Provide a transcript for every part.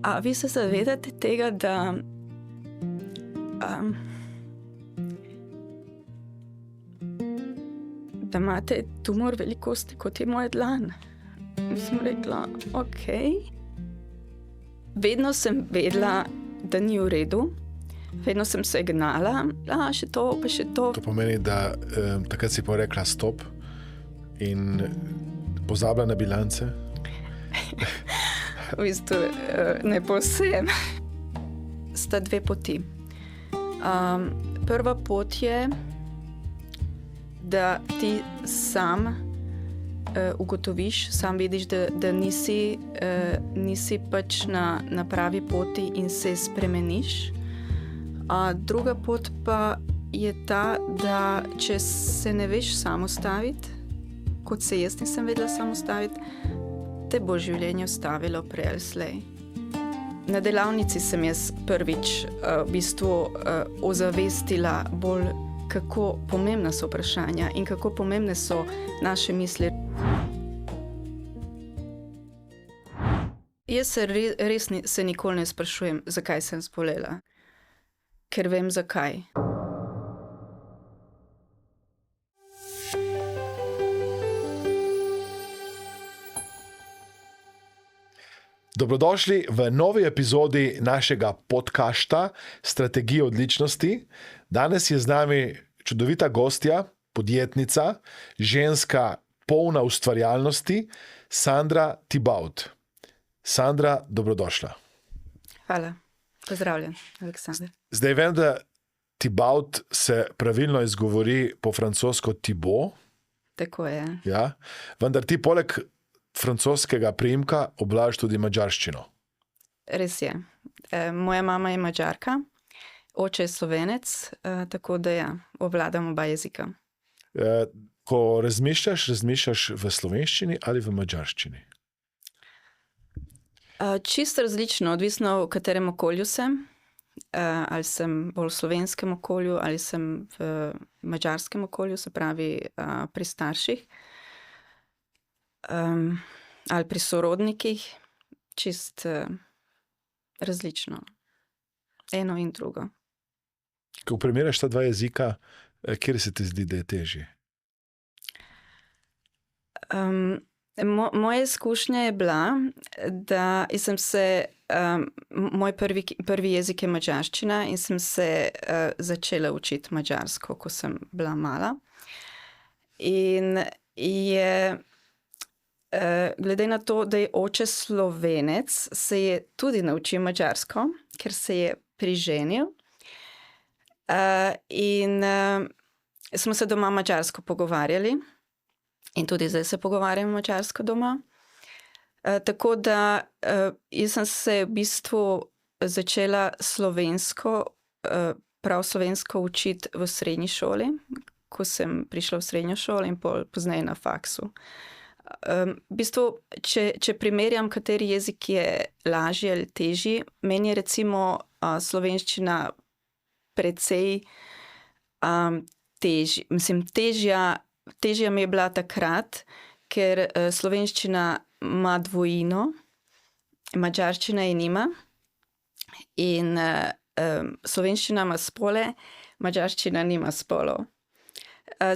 A vi se zavedate tega, da da imate tumor velikosti, kot je moja dlan? In sem rekla, okej. Vedno sem vedela, da ni v redu. Vedno sem se gnala, še to, pa še to. To pomeni, da takrat si pa rekla stop in pozabila na bilance? V bistvu ne povsem. Sta dve poti. Prva pot je, da ti sam ugotoviš, sam vidiš, da nisi pač na pravi poti in se spremeniš. Druga pot pa je ta, da če se ne veš sam ustaviti, kot se jaz nisem vedela sam ustaviti, te bo življenje ustavilo prej ali slej. Na delavnici sem jaz prvič v bistvu ozavestila bolj, kako pomembna so vprašanja in kako pomembne so naše misli. Jaz se res se nikoli ne sprašujem, zakaj sem zbolela. Ker vem, zakaj. Dobrodošli v novi epizodi našega podcasta Strategije odličnosti. Danes je z nami čudovita gostja, podjetnica, ženska polna ustvarjalnosti, Sandra Thibaut. Sandra, dobrodošla. Hvala. Pozdravljen, Aleksandar. Zdaj vem, da Thibaut se pravilno izgovori po francosko Thibaut. Tako je. Ja? Vendar ti poleg francoskega priimka obvladaš tudi madžarščino. Res je. Moja mama je Madžarka, oče je Slovenec, tako da ja, obvladam oba jezika. Ko razmišljaš v slovenščini ali v madžarščini? Čisto različno, odvisno v katerem okolju sem. Ali sem bolj v slovenskem okolju, ali sem v madžarskem okolju, se pravi pri starših. Ali pri sorodnikih, čist različno. Eno in drugo. Ko primerjaš ta dva jezika, kjer se ti zdi, da je težje? Moja izkušnja je bila, da sem se, moj prvi jezik je madžarščina in sem se začela učiti madžarsko, ko sem bila mala. In je glede na to, da je oče Slovenec, se je tudi naučil madžarsko, ker se je priženil. In smo se doma madžarsko pogovarjali. In tudi zdaj se pogovarjamo madžarsko doma. Tako da jaz sem se v bistvu začela prav slovensko učiti v srednji šoli, ko sem prišla v srednjo šolo in pozneje na faksu. V bistvu, če primerjam, kateri jezik je lažji ali težji, meni je recimo slovenščina precej težja mi je bila takrat, ker slovenščina ima dvojino, madžarščina je nima in slovenščina ima spole, madžarščina nima spolov.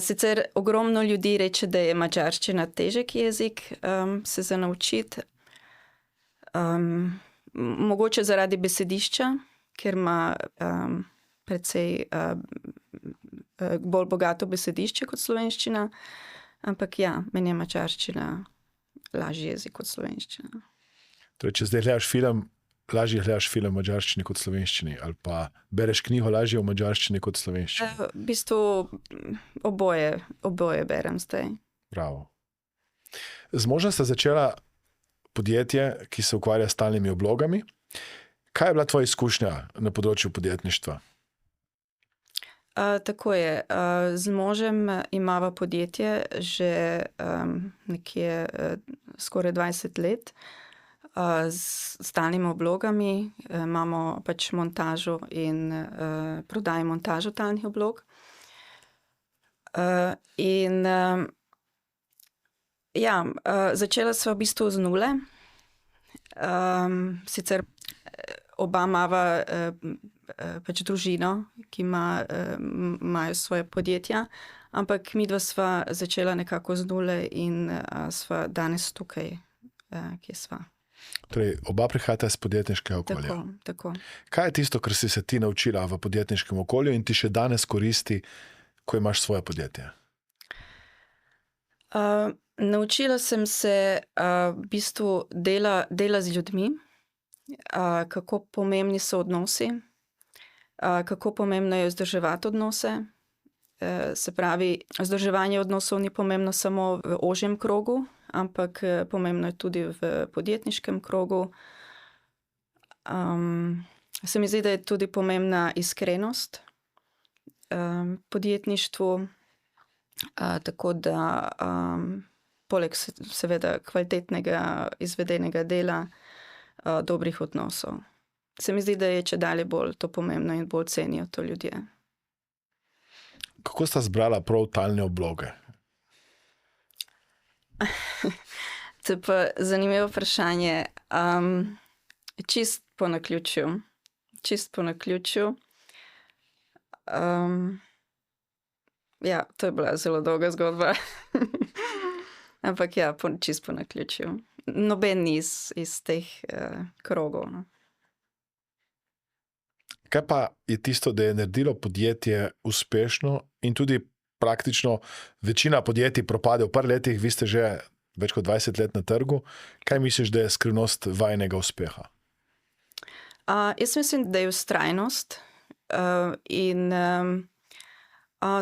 Sicer ogromno ljudi reče, da je madžarščina težek jezik se za naučiti. Mogoče zaradi besedišča, ker ima precej bolj bogato besedišče kot slovenščina. Ampak ja, meni je madžarščina lažji jezik kot slovenščina. Torej, če zdaj gledaš film, lažje gledaš film v madžarščini kot slovenščini, ali pa bereš knjigo lažje v madžarščini kot slovenščini? V bistvu oboje berem zdaj. Bravo. Z možem sta začela podjetje, ki se ukvarja s stalnimi oblogami. Kaj je bila tvoja izkušnja na področju podjetništva? Tako je. Z možem imava podjetje že nekje skoraj 20 let. S stalnimi oblogami imamo pač montažo in prodajo montažo talnih oblog. Začela sva v bistvu z nule. Sicer oba imava pač družino, ki imajo svoje podjetja, ampak midva sva začela nekako z nule in sva danes tukaj, kje sva. Torej, oba prihajata iz podjetniškega okolja. Tako. Kaj je tisto, kar si se ti naučila v podjetniškem okolju in ti še danes koristi, ko imaš svoje podjetje? Naučila sem se v bistvu dela z ljudmi, kako pomembni so odnosi, kako pomembno je vzdrževati odnose. Se pravi, vzdrževanje odnosov ni pomembno samo v ožjem krogu, ampak pomembno je tudi v podjetniškem krogu. Se mi zdi, da je tudi pomembna iskrenost v podjetništvu, tako da poleg seveda kvalitetnega izvedenega dela, dobrih odnosov. Se mi zdi, da je čedalje bolj to pomembno in bolj cenijo to ljudje. Kako sta zbrala prav talne obloge? To je pa zanimivo vprašanje. Čist po naključju. Ja, to je bila zelo dolga zgodba. Ampak ja, čist po naključju. Noben ni iz teh krogov. No. Kaj pa je tisto, da je naredilo podjetje uspešno in tudi praktično večina podjetij propade v par letih, vi ste že več kot 20 let na trgu. Kaj misliš, da je skrivnost vajinega uspeha? Jaz mislim, da je vztrajnost in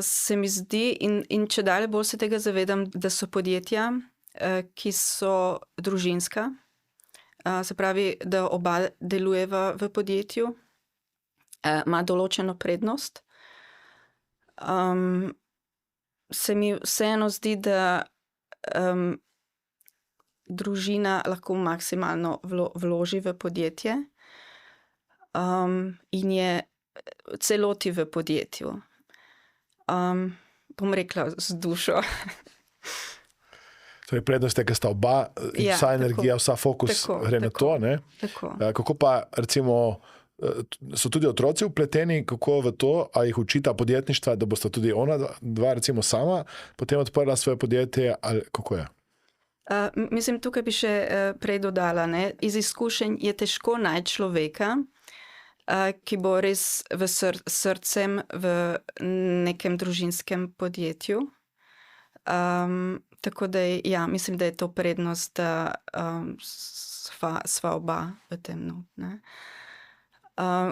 se mi zdi, in čedalje bolj se tega zavedam, da so podjetja, ki so družinska, se pravi, da oba delujeva v podjetju, ima določeno prednost. Se mi vseeno zdi, da družina lahko maksimalno vloži v podjetje in je celoti v podjetju. Bom rekla z dušo. Torej, prednost je, ker sta oba, vsa energija, vsa fokus gre na to, ne? Tako. Kako pa, recimo, so tudi otroci vpleteni, kako v to, a jih učita podjetništva, da bosta tudi ona dva, recimo sama, potem odprla svoje podjetje, ali kako je? Mislim, tukaj bi še prej dodala, ne? Iz izkušenj je težko najti človeka, ki bo res v srcem v nekem družinskem podjetju. Tako da ja, mislim, da je to prednost, da sva oba v tem. Ne?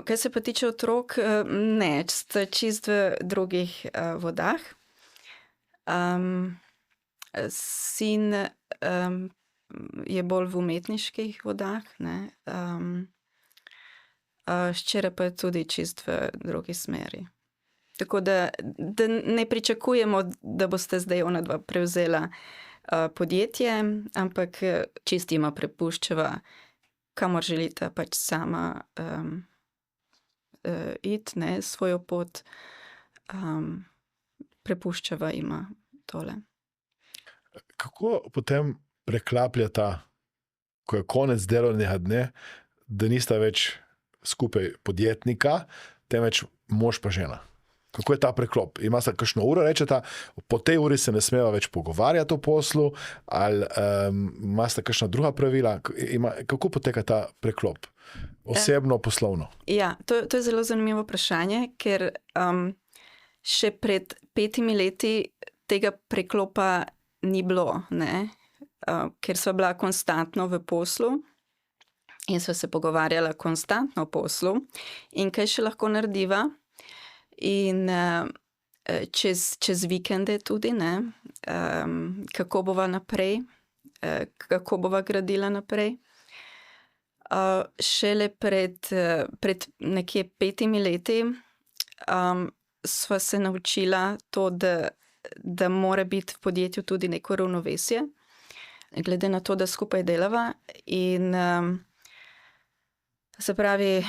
Kaj se pa tiče otrok, ne, sta čist v drugih vodah. Sin je bolj v umetniških vodah, ne. Hčera pa je tudi čist v drugi smeri. Tako da ne pričakujemo, da boste zdaj onadva prevzela podjetje, ampak čist jima prepuščava, kamor želita pač sama iti, ne, svojo pot. Prepuščava jima tole. Kako potem preklapljata, ko je konec delovnega dne, da nista več skupaj podjetnika, temveč mož pa žena? Kako je ta preklop? Imata kakšno uro, rečeta, po tej uri se ne smeva več pogovarjati o poslu, ali imata kakšna druga pravila? Kako poteka ta preklop? Osebno, poslovno? Ja, to je zelo zanimivo vprašanje, ker še pred 5 leti tega preklopa ni bilo, ne? Ker sva bila konstantno v poslu in sva se pogovarjala konstantno o poslu in kaj še lahko narediva. In čez vikende tudi, ne, kako bova naprej, kako bova gradila naprej. Šele pred nekje 5 leti sva se naučila to, da mora biti v podjetju tudi neko ravnovesje, glede na to, da skupaj delava in se pravi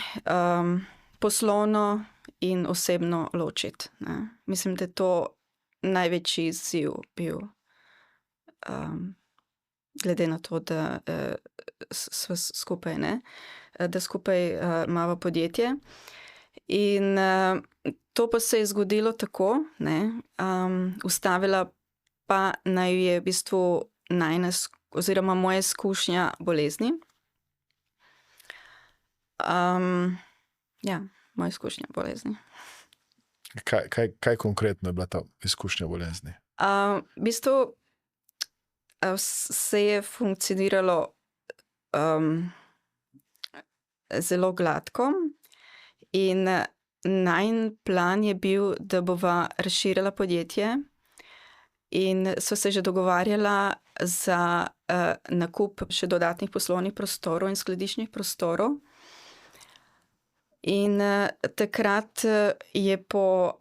poslovno in osebno ločiti. Ne. Mislim, da je to največji izziv bil, glede na to, da sva skupaj, ne. da skupaj imava podjetje. In to pa se je zgodilo tako, ne, ustavila pa naj je v bistvu oziroma moja izkušnja bolezni. Ja, moja izkušnja bolezni. Kaj konkretno je bila ta izkušnja bolezni? V bistvu se je funkcioniralo zelo gladko in najin plan je bil, da bova razširila podjetje in so se že dogovarjala za nakup še dodatnih poslovnih prostorov in skladiščnih prostorov. In takrat je po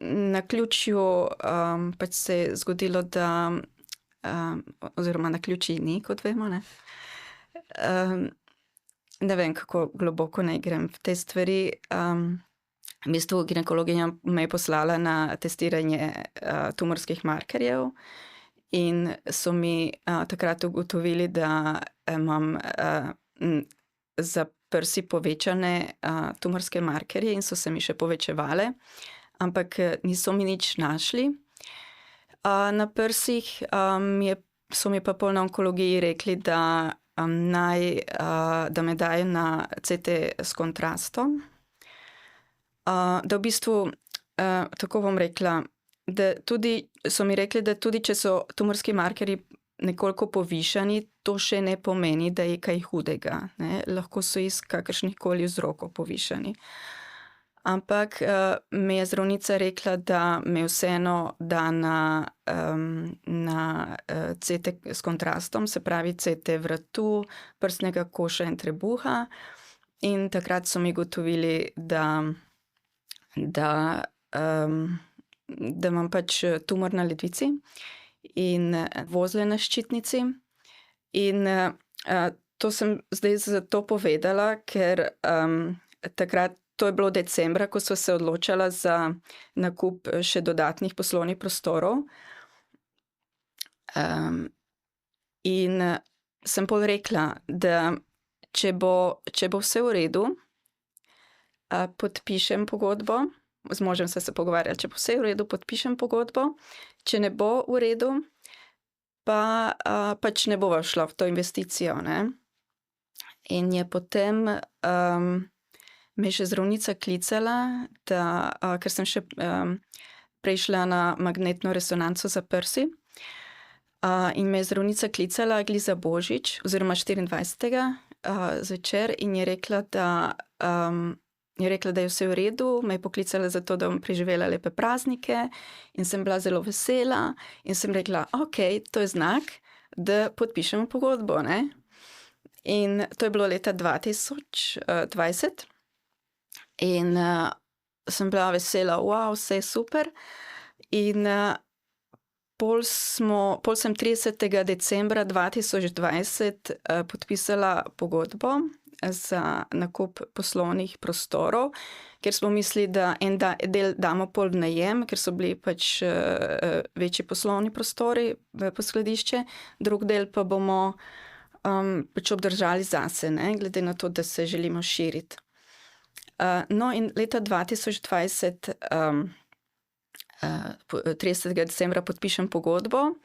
naključju pač se je zgodilo, da oziroma naključij ni, kot vemo, ne. Ne vem, kako globoko naj grem v te stvari. V bistvu ginekologinja me je poslala na testiranje tumorskih markerjev in so mi takrat ugotovili, da imam za prsi povečane tumorske markerje in so se mi še povečevale, ampak niso mi nič našli. Na prsih so mi pa pol na onkologiji rekli, da me dajo na CT s kontrastom. Da v bistvu, tako bom rekla, da tudi so mi rekli, da tudi če so tumorski markerji nekoliko povišani, to še ne pomeni, da je kaj hudega, ne. Lahko so iz kakršnihkoli vzrokov povišani. Ampak mi je zdravnica rekla, da me vseeno da na CT s kontrastom, se pravi CT vratu, prsnega koša in trebuha. In takrat so mi ugotovili, da imam pač tumor na ledvici in vozle na ščitnici. In to sem zdaj zato povedala, ker takrat, to je bilo decembra, ko sva se odločala za nakup še dodatnih poslovnih prostorov. In sem pol rekla, da če bo vse v redu, podpišem pogodbo. Z možem sva se pogovarjala, če bo vse v redu, podpišem pogodbo. Če ne bo v redu, pa pač ne bova šla v to investicijo, ne. In je potem me je še zdravnica klicala, ker sem še prej šla na magnetno resonanco za prsi. In me je zdravnica klicala glih za božič oziroma 24. Zvečer in je rekla, da je vse v redu, me je poklicala zato, da bom preživela lepe praznike in sem bila zelo vesela in sem rekla, okej, to je znak, da podpišemo pogodbo, ne. In to je bilo leta 2020 in sem bila vesela, vse je super. In pol sem 30. decembra 2020 podpisala pogodbo za nakup poslovnih prostorov, ker smo mislili, da en del damo pol v najem, ker so bili pač večji poslovni prostori v skladišče, drug del pa bomo pač obdržali zase, ne, glede na to, da se želimo širiti. No, in leta 2020 30. decembra podpišem pogodbo.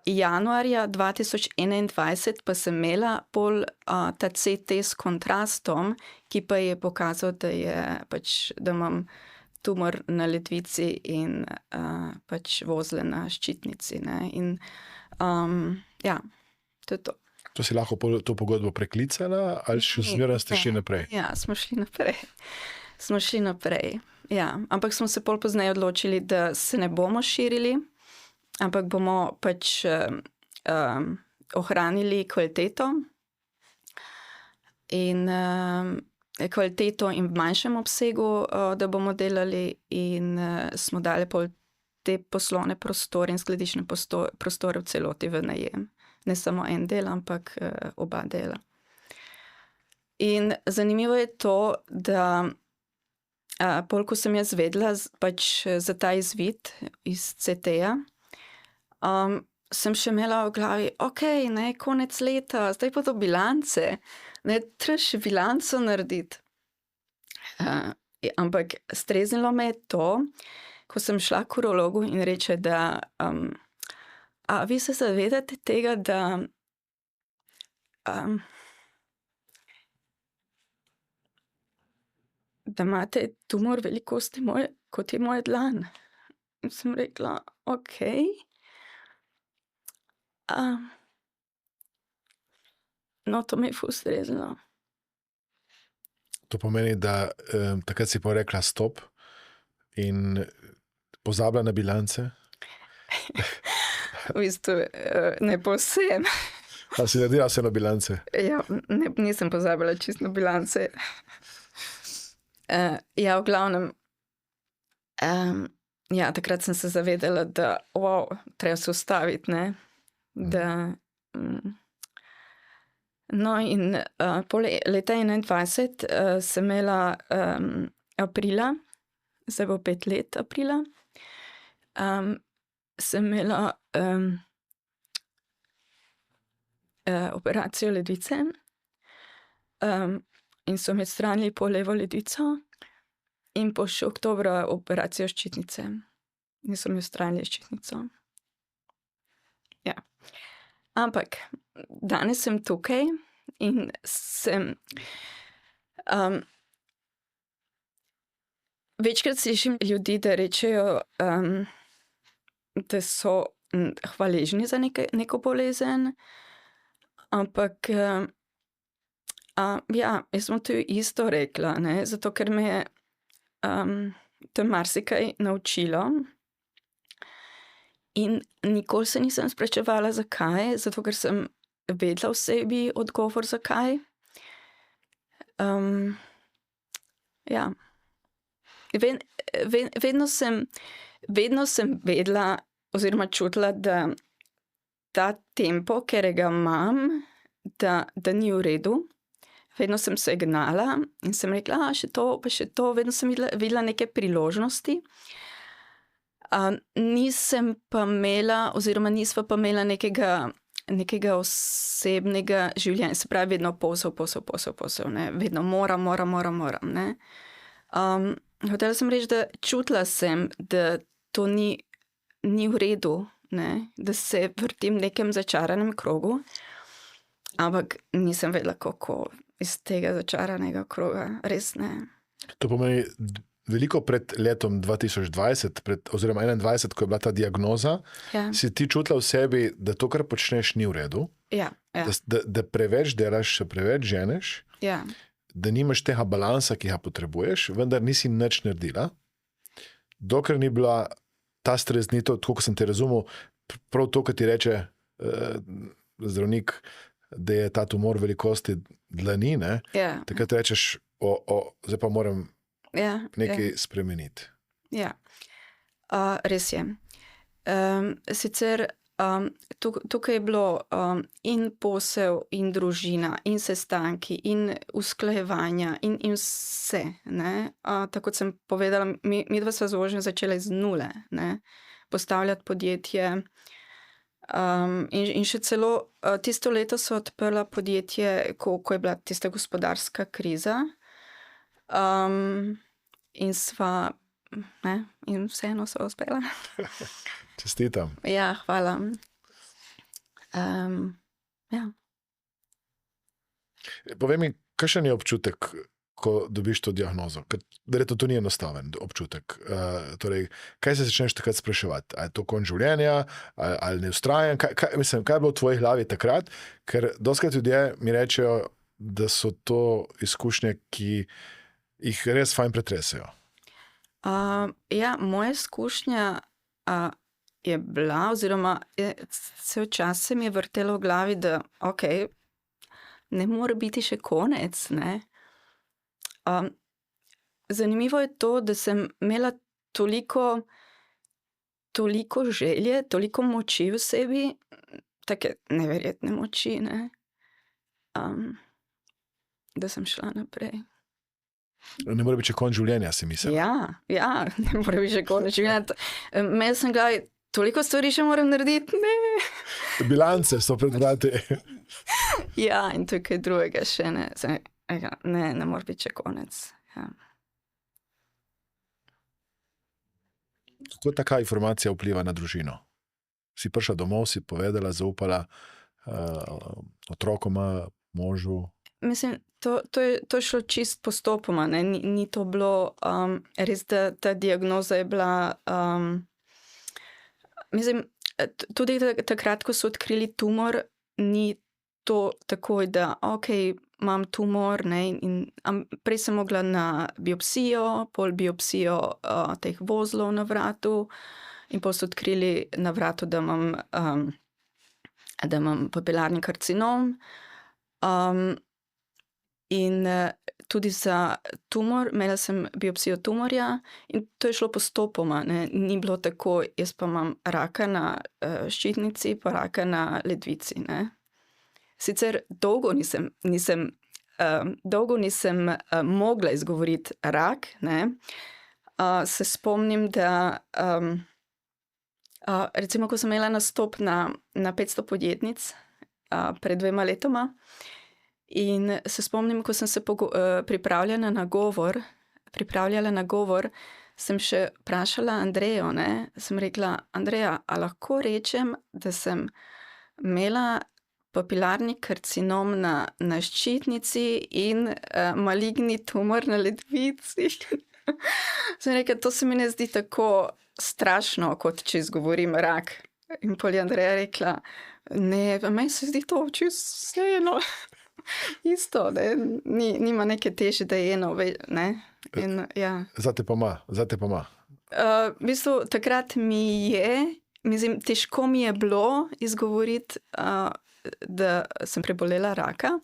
Januarja 2021 pa sem imela pol ta CT s kontrastom, ki pa je pokazal, da imam tumor na ledvici in pač vozle na ščitnici, ne. In ja, to je to. To si lahko to pogodbo preklicala ali še zmeraj ste šli naprej? Ja, smo šli naprej. Ja, ampak smo se pol pozneje odločili, da se ne bomo širili, ampak bomo pač ohranili kvaliteto in kvaliteto in v manjšem obsegu, da bomo delali in smo dali pol te poslovne prostore in skladiščne prostore v celoti v najem. Ne samo en del, ampak oba dela. In zanimivo je to, da pol, ko sem jaz vedela pač za ta izvid iz CT-ja, sem še imela v glavi, okej, ne, konec leta, zdaj pa do bilance, Ne, treba še bilanco narediti. Ampak streznilo me je to, ko sem šla k urologu in reče, da a vi se zavedate tega, da imate tumor velikosti kot je moja dlan. In sem rekla, okej. No, to me je ful streznilo. To pomeni, da takrat si pa rekla stop in pozabila na bilance? V bistvu ne povsem. A si naredila vseeno bilance? Ja, nisem pozabila čisto na bilance. Ja, v glavnem, ja, takrat sem se zavedala, da treba se ustaviti, ne, da no in pol leta 2021 sem imela aprila, zdaj bo 5 let aprila, sem imela operacijo ledvice in so mi odstranili pol levo ledvico in pol še oktobra operacijo ščitnice. In so mi odstranili ščitnico. Ja. Ampak danes sem tukaj in sem večkrat slišim ljudi, da rečejo, da so hvaležni za neko bolezen, ampak ja, jaz sem to isto rekla, ne, zato ker me je to marsikaj naučilo in nikoli se nisem spraševala, zakaj, zato ker sem vedela v sebi odgovor, zakaj. Ja. Vedno sem vedela oziroma čutila, da ta tempo, ker ga imam, da ni v redu. Vedno sem se gnala in sem rekla, še to, pa še to. Vedno sem videla neke priložnosti. Nisem pa imela, oziroma nisva pa imela nekega osebnega življenja. Se pravi, vedno posel, ne. Vedno moram, ne. Hotela sem reči, da čutila sem, da to ni v redu, ne. Da se vrtim v nekem začaranem krogu, ampak nisem vedela, kako iz tega začaranega kroga, res ne. To pomeni, veliko pred letom 2020, oziroma 2021, ko je bila ta diagnoza, Ja. si ti čutila v sebi, da to, kar počneš, ni v redu, Ja, ja, da preveč delaš, še preveč ženeš, ja, da nimaš tega balansa, ki ga potrebuješ, vendar nisi nič naredila, dokler ni bila ta streznitev, tako kot sem te razumel, prav to, kar ti reče zdravnik, da je ta tumor velikosti dlani, ne? ja, Takrat rečeš, zdaj pa moram ja, nekaj spremeniti. ja. Res je. Sicer tukaj je bilo in posel, in družina, in sestanki, in usklajevanja, in vse, ne. Tako kot sem povedala, midva sva z možem začela iz nule, ne. Postavljati podjetje. In še celo tisto leto so odprla podjetje, ko je bila tista gospodarska kriza. In sva, ne, in vseeno sva uspela. Čestitam. Ja, hvala. Ja. Povej mi, kakšen je občutek, ko dobiš to diagnozo? Ker verjetno to ni enostaven občutek. Torej, kaj se začneš takrat spraševati? Ali je to konec življenja, ali ne vztrajam? Kaj je bilo v tvoji glavi takrat? Ker dostikrat ljudje mi rečejo, da so to izkušnje, ki jih res fajn pretresejo. Ja, moja izkušnja je bila, oziroma cel čas se mi je vrtelo v glavi, da okej, ne more biti še konec, ne. Zanimivo je to, da sem imela toliko želje, toliko moči v sebi, take neverjetne moči, ne, da sem šla naprej. Ne more biti še konec življenja, si mislim. Ja, ne more biti še konec življenja. Imela sem v glavi, toliko stvari še moram narediti. Ne. Bilance so pred vrati. Ja, in to je kaj drugega še. Ne more biti še konec. Ja. Kako taka informacija vpliva na družino? Si prišla domov, si povedala, zaupala otrokoma, možu? Mislim, to je šlo čist postopoma. Ne? Ni to bilo res, da ta diagnoza je bila... Mislim, tudi takrat, ko so odkrili tumor, ni to takoj, da imam tumor, ne, prej sem mogla na biopsijo, pol biopsijo teh vozlov na vratu in pol so odkrili na vratu, da imam papilarni karcinom. In tudi za tumor, imela sem biopsijo tumorja in to je šlo postopoma, ne. Ni bilo tako, jaz pa imam raka na ščitnici, pa raka na ledvici, ne. Sicer dolgo nisem mogla izgovoriti rak, ne. Se spomnim, da recimo, ko sem imela nastop na 500 podjetnic pred 2 letoma in se spomnim, ko sem se pripravljala na govor, sem še vprašala Andrejo, ne. Sem rekla, Andreja, a lahko rečem, da sem imela papilarni karcinom na ščitnici in maligni tumor na ledvici. Sem rekla, to se mi ne zdi tako strašno, kot če izgovorim rak. In pol je Andreja rekla, ne, meni se zdi to čisto vseeno. Isto, ne, nima neke teže, da je eno, ne. In, ja. Zate pa ima. V bistvu, takrat mi je, mislim, težko mi je bilo izgovoriti, da sem prebolela raka.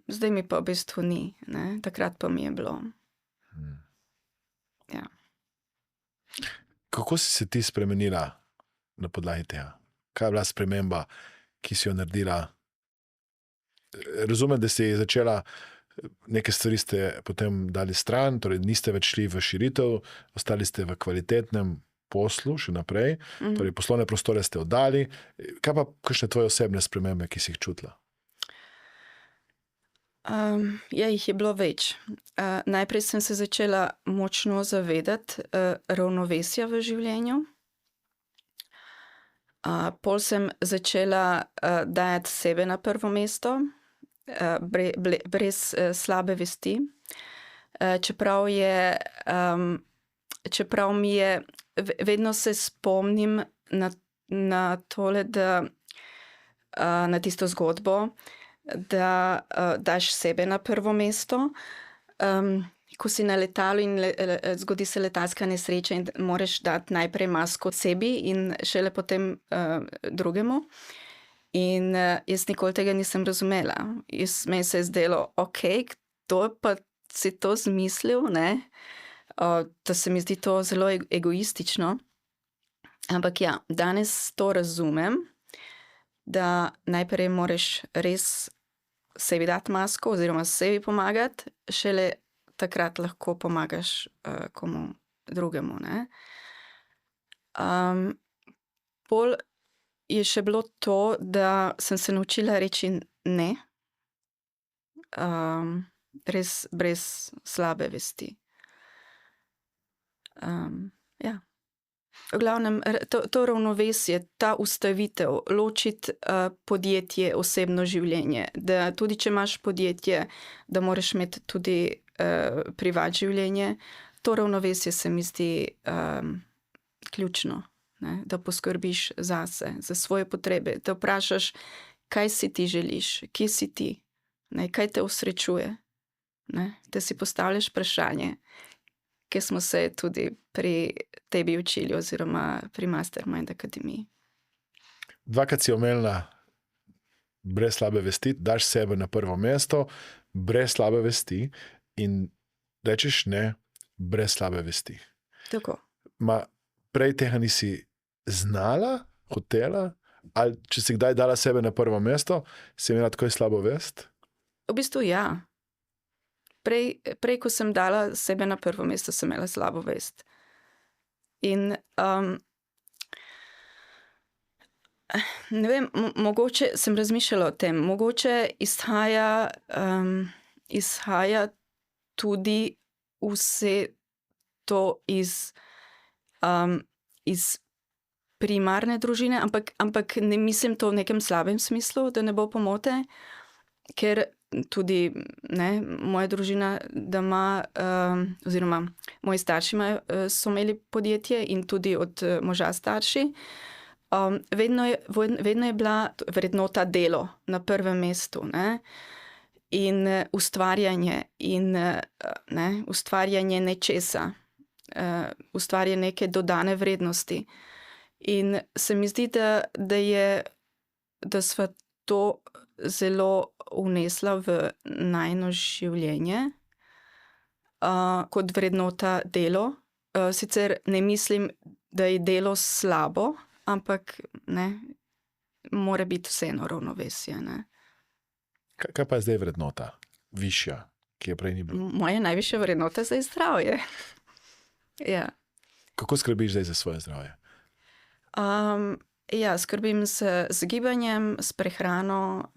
Zdaj mi pa v bistvu ni, ne. Takrat pa mi je bilo. Ja. Kako si se ti spremenila na podlagi tega? Kaj je bila sprememba, ki si jo naredila? Razumem, da si začela, neke stvari ste potem dali stran, torej niste več šli v širitev, ostali ste v kvalitetnem poslu še naprej, torej poslovne prostore ste oddali. Kaj pa kakšne tvoje osebne spremembe, ki si jih čutila? Ja, jih je bilo več. Najprej sem se začela močno zavedati ravnovesja v življenju. Pol sem začela dajati sebe na prvo mesto, brez slabe vesti. Čeprav mi je, vedno se spomnim na tole, da na tisto zgodbo, da daš sebe na prvo mesto. Ko si na letalu in zgodi se letalska nesreča in moraš dati najprej masko sebi in šele potem drugemu. In jaz nikoli tega nisem razumela. Meni se je zdelo, kdo pa si to zmislil, ne? Da se mi zdi to zelo egoistično. Ampak ja, danes to razumem, da najprej moraš res sebi dati masko oziroma sebi pomagati, šele takrat lahko pomagaš komu drugemu, ne. Pol je še bilo to, da sem se naučila reči ne. Res brez slabe vesti. Ja. V glavnem, to ravnovesje, ta ustavitev, ločiti podjetje, osebno življenje, da tudi če imaš podjetje, da moraš imeti tudi privat življenje, to ravnovesje se mi zdi ključno, ne? Da poskrbiš zase, za svoje potrebe, da vprašaš, kaj si ti želiš, kje si ti, ne? Kaj te osrečuje, ne? Da si postavljaš vprašanje, ki smo se tudi pri tebi učili oziroma pri Mastermind Akademiji. Dvakrat si omenila brez slabe vesti, daš sebe na prvo mesto, brez slabe vesti in rečeš ne, brez slabe vesti. Tako. Prej tega nisi znala, hotela, ali če si kdaj dala sebe na prvo mesto, si imela takoj slabo vest? V bistvu ja. Prej, ko sem dala sebe na prvo mesto, sem imela slabo vest. In Ne vem, mogoče sem razmišljala o tem, mogoče izhaja tudi vse to iz primarne družine, ampak ne mislim to v nekem slabem smislu, da ne bo pomote, ker tudi moja družina, da ima, oziroma moji starši so imeli podjetje in tudi od moža starši. Vedno je bila vrednota delo na prvem mestu, ne? In ustvarjanje in ustvarjanje nečesa, ustvarjanje neke dodane vrednosti. In se mi zdi, da sva to zelo vnesla v najino življenje, kot vrednota delo. Sicer ne mislim, da je delo slabo, ampak mora biti vseeno ravnovesje. Kaj pa je zdaj vrednota, višja, ki je prej ni bila? Moja najvišja vrednota je zdravje. Ja. Kako skrbiš zdaj za svoje zdravje? Ja, skrbim z gibanjem, s prehrano,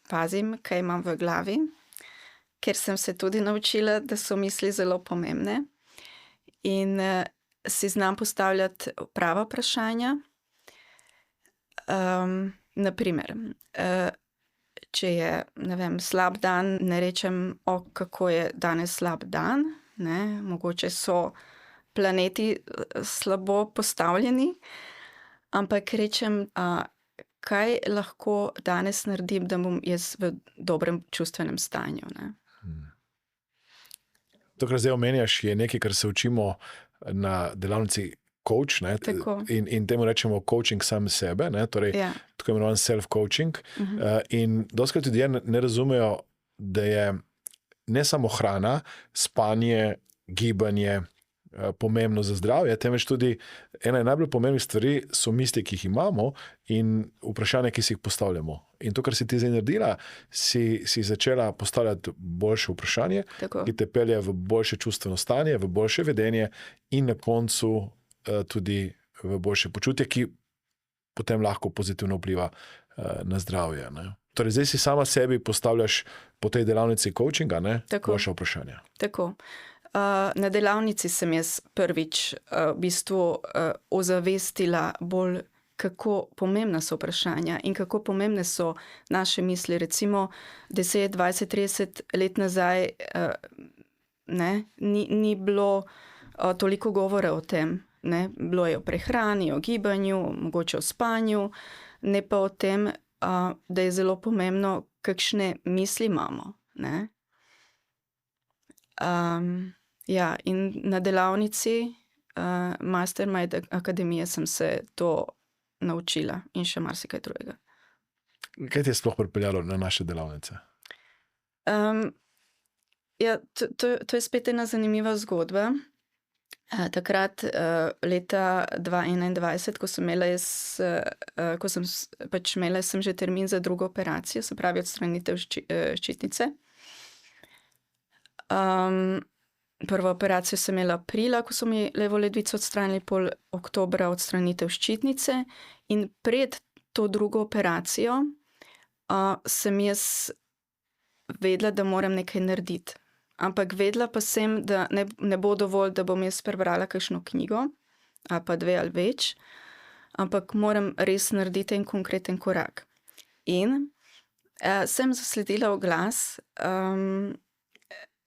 pazim, kaj imam v glavi, ker sem se tudi naučila, da so misli zelo pomembne. In si znam postavljati prava vprašanja. Naprimer, če je, ne vem, slab dan, ne rečem, kako je danes slab dan, mogoče so planeti slabo postavljeni, ampak rečem, kaj lahko danes naredim, da bom jaz v dobrem čustvenem stanju. To, kar zdaj omenjaš, je nekaj, kar se učimo na delavnici coach, in temu rečemo coaching sam sebe, torej tako imenovan self-coaching. In dostikrat ljudje ne razumejo, da je ne samo hrana, spanje, gibanje pomembno za zdravje, temveč tudi ena najbolj pomembnih stvari so misli, ki jih imamo, in vprašanja, ki si jih postavljamo. In to, kar si ti zdaj naredila, si začela postavljati boljše vprašanje, ki te pelje v boljše čustveno stanje, v boljše vedenje in na koncu tudi v boljše počutje, ki potem lahko pozitivno vpliva na zdravje. Torej, zdaj si sama sebi postavljaš po tej delavnici coachinga, boljša vprašanja. Tako. Na delavnici sem jaz prvič v bistvu ozavestila bolj, kako pomembna so vprašanja in kako pomembne so naše misli. Recimo 10, 20, 30 let nazaj ni bilo toliko govora o tem. Bilo je o prehrani, o gibanju, mogoče o spanju, ne pa o tem, da je zelo pomembno, kakšne misli imamo. Ja, in na delavnici Mastermind Akademije sem se to naučila in še marsikaj drugega. Kaj ti je sploh pripeljalo na naše delavnice? Ja, to je spet ena zanimiva zgodba. Takrat, leta 2021, ko sem imela sem že termin za drugo operacijo, se pravi odstranitev ščitnice. Prvo operacijo sem imela aprila, ko so mi levo ledvico odstranili, pol oktobra odstranitev ščitnice, in pred to drugo operacijo sem jaz vedela, da moram nekaj narediti. Ampak vedela pa sem, da ne bo dovolj, da bom jaz prebrala kakšno knjigo, ali pa 2 ali več, ampak moram res narediti en konkreten korak. In sem zasledila oglas 3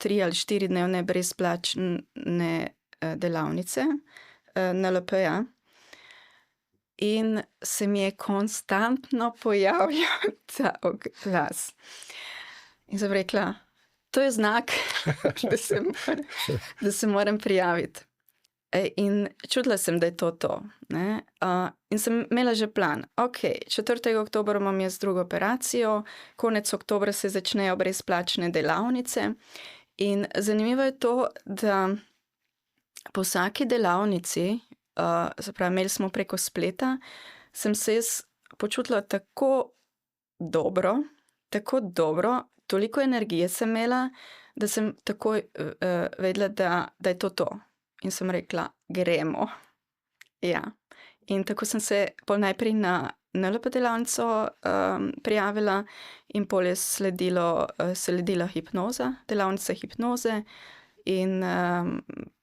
ali 4 dnevne brezplačne delavnice NLP-ja, in se mi je konstantno pojavljal ta oglas. In sem rekla, to je znak, da se moram prijaviti. In čutila sem, da je to. In sem imela že plan. 4. oktobra imam jaz drugo operacijo, konec oktobra se začnejo brezplačne delavnice. In zanimivo je to, da po vsaki delavnici, se pravi, imeli smo preko spleta, sem se jaz počutila tako dobro, toliko energije sem imela, da sem takoj vedela, da je to. In sem rekla, gremo. Ja. In tako sem se pol najprej na NLP delavnico prijavila in pol je sledila hipnoza, delavnica hipnoze in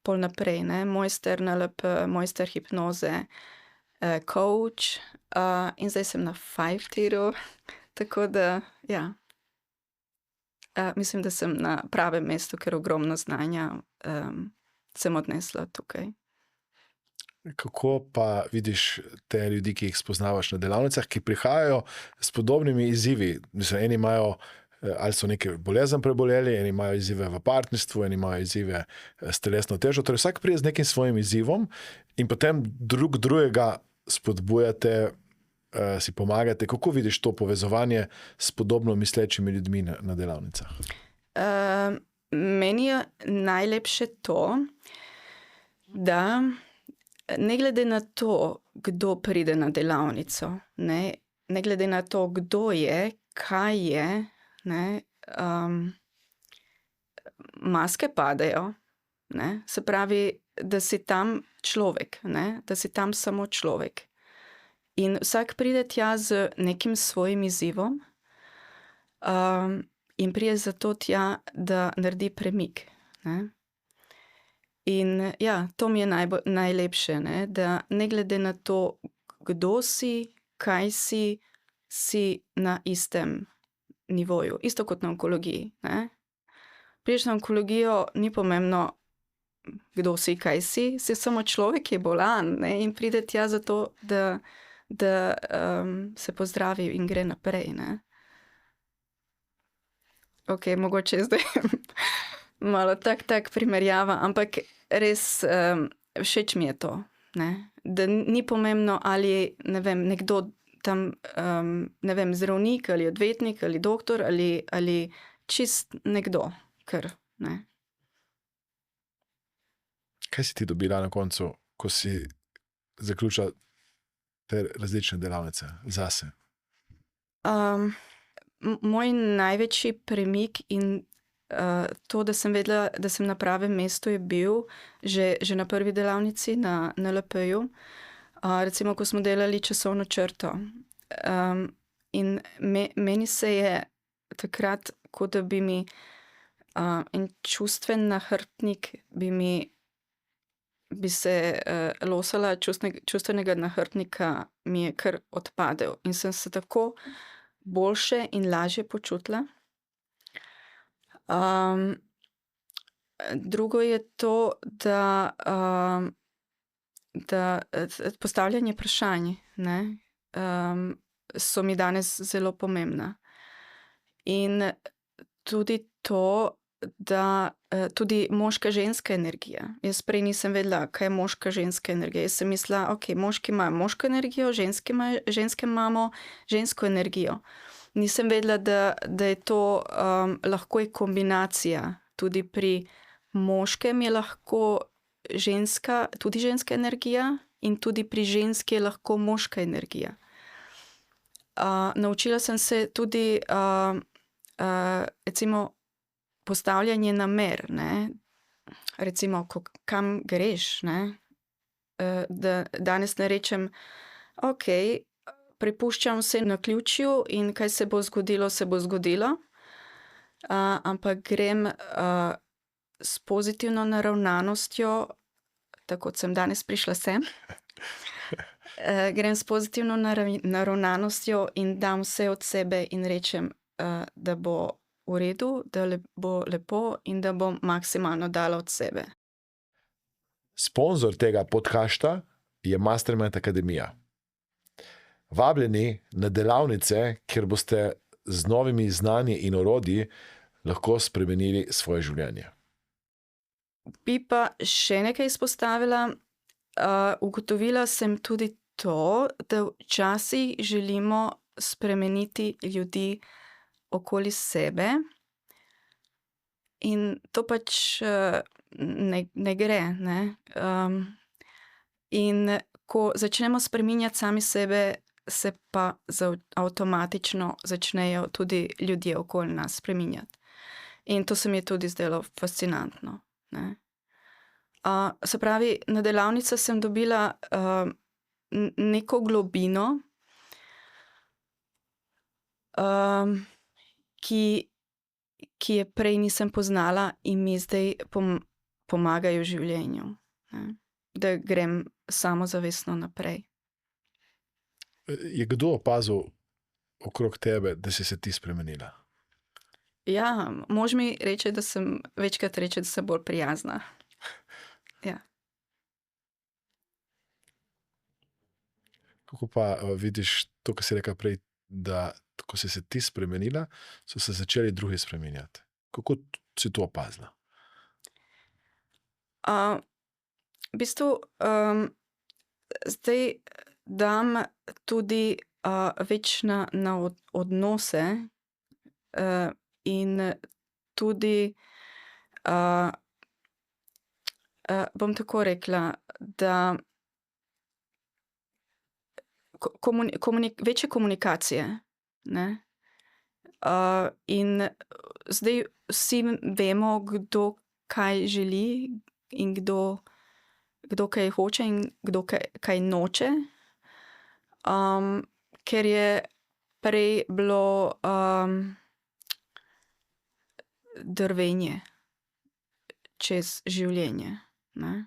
pol naprej, ne, mojster NLP, mojster hipnoze, coach, in zdaj sem na 5-tieru, tako da, ja. Mislim, da sem na pravem mestu, ker ogromno znanja sem odnesla tukaj. Kako pa vidiš te ljudi, ki jih spoznavaš na delavnicah, ki prihajajo s podobnimi izzivi? Mislim, eni imajo, ali so neke bolezen preboleli, eni imajo izzive v partnerstvu, eni imajo izzive s telesno težo. Torej vsak pride z nekim svojim izzivom in potem drugega spodbujate, si pomagate. Kako vidiš to povezovanje s podobno mislečimi ljudmi na delavnicah? Meni je najlepše to, da ne glede na to, kdo pride na delavnico, ne glede na to, kdo je, kaj je, ne, maske padejo, ne, se pravi, da si tam človek, ne, da si tam samo človek. In vsak pride tja z nekim svojim izzivom in pride zato tja, da naredi premik, ne. In ja, to mi je najlepše, ne, da ne glede na to, kdo si, kaj si, si na istem nivoju. Isto kot na onkologiji, ne. Prideš na onkologijo, ni pomembno, kdo si, kaj si, si samo človek, ki je bolan, ne, in pride tja zato, da se pozdravi in gre naprej, ne. Ok, mogoče je zdaj malo tak primerjava, ampak res všeč mi je to, ne. Da ni pomembno, ali, ne vem, nekdo tam, ne vem, zdravnik ali odvetnik ali doktor ali čist nekdo, ker, ne. Kaj si ti dobila na koncu, ko si zaključila te različne delavnice zase? Moj največji premik in to, da sem vedela, da sem na pravem mestu, je bil že na prvi delavnici na NLP-ju. Recimo, ko smo delali časovno črto. In meni se je takrat, kot da bi mi en čustven nahrbtnik bi se losala, čustvenega nahrbtnika mi je kar odpadel. In sem se tako boljše in lažje počutila. Drugo je to, da postavljanje vprašanj, ne, so mi danes zelo pomembna. In tudi to, da tudi moška-ženska energija. Jaz prej nisem vedela, kaj je moška-ženska energija. Jaz sem mislila, ok, moški imajo moško energijo, ženske imamo žensko energijo. Nisem vedela, da je to lahko je kombinacija. Tudi pri moškem je lahko tudi ženska energija in tudi pri ženski je lahko moška energija. Naučila sem se tudi recimo postavljanje namer, ne. Recimo, kam greš, ne. Da danes ne rečem, ok, prepuščam vse naključju in kaj se bo zgodilo, se bo zgodilo. Ampak grem s pozitivno naravnanostjo, tako kot sem danes prišla sem. Grem s pozitivno naravnanostjo in dam vse od sebe in rečem, da bo v redu, da bo lepo in da bom maksimalno dala od sebe. Sponzor tega podcasta je Mastermind Akademija. Vabljeni na delavnice, kjer boste z novimi znanji in orodji lahko spremenili svoje življenje. Bi pa še nekaj izpostavila. Ugotovila sem tudi to, da včasih želimo spremeniti ljudi okoli sebe in to pač ne gre, ne. In ko začnemo spreminjati sami sebe, se pa avtomatično začnejo tudi ljudje okoli nas spreminjati. In to se mi je tudi zdelo fascinantno, ne. Se pravi, na delavnicah sem dobila neko globino, ki je prej nisem poznala in mi zdaj pomagajo v življenju, ne? Da grem samozavestno naprej. Je kdo opazil okrog tebe, da si se ti spremenila? Ja, mož mi reče, večkrat reče, da sem bolj prijazna. Ja. Kako pa vidiš to, kar si rekla prej, da ko si se ti spremenila, so se začeli drugi spreminjati? Kako si to opazila? V bistvu zdaj dam tudi več na odnose in tudi bom tako rekla, da večje komunikacije, ne? In zdaj vsi vemo, kdo kaj želi in kdo kaj hoče in kdo kaj noče. Ker je prej bilo drvenje čez življenje, ne?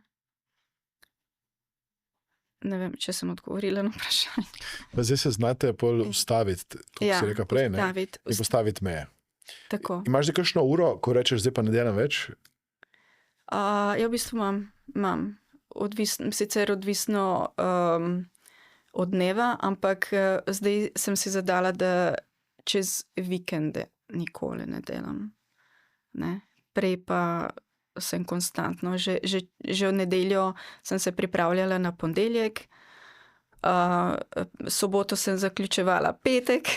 Ne vem, če sem odgovorila na vprašanje. Zdaj se znate pol ustaviti, kot si rekla prej, ne? In postaviti meje. Tako. Imaš zdaj kakšno uro, ko rečeš, zdaj pa ne delam več? Ja, v bistvu imam. Sicer odvisno od dneva, ampak zdaj sem si zadala, da čez vikende nikoli ne delam. Ne? Prej pa sem konstantno. Že v nedeljo sem se pripravljala na ponedeljek, soboto sem zaključevala petek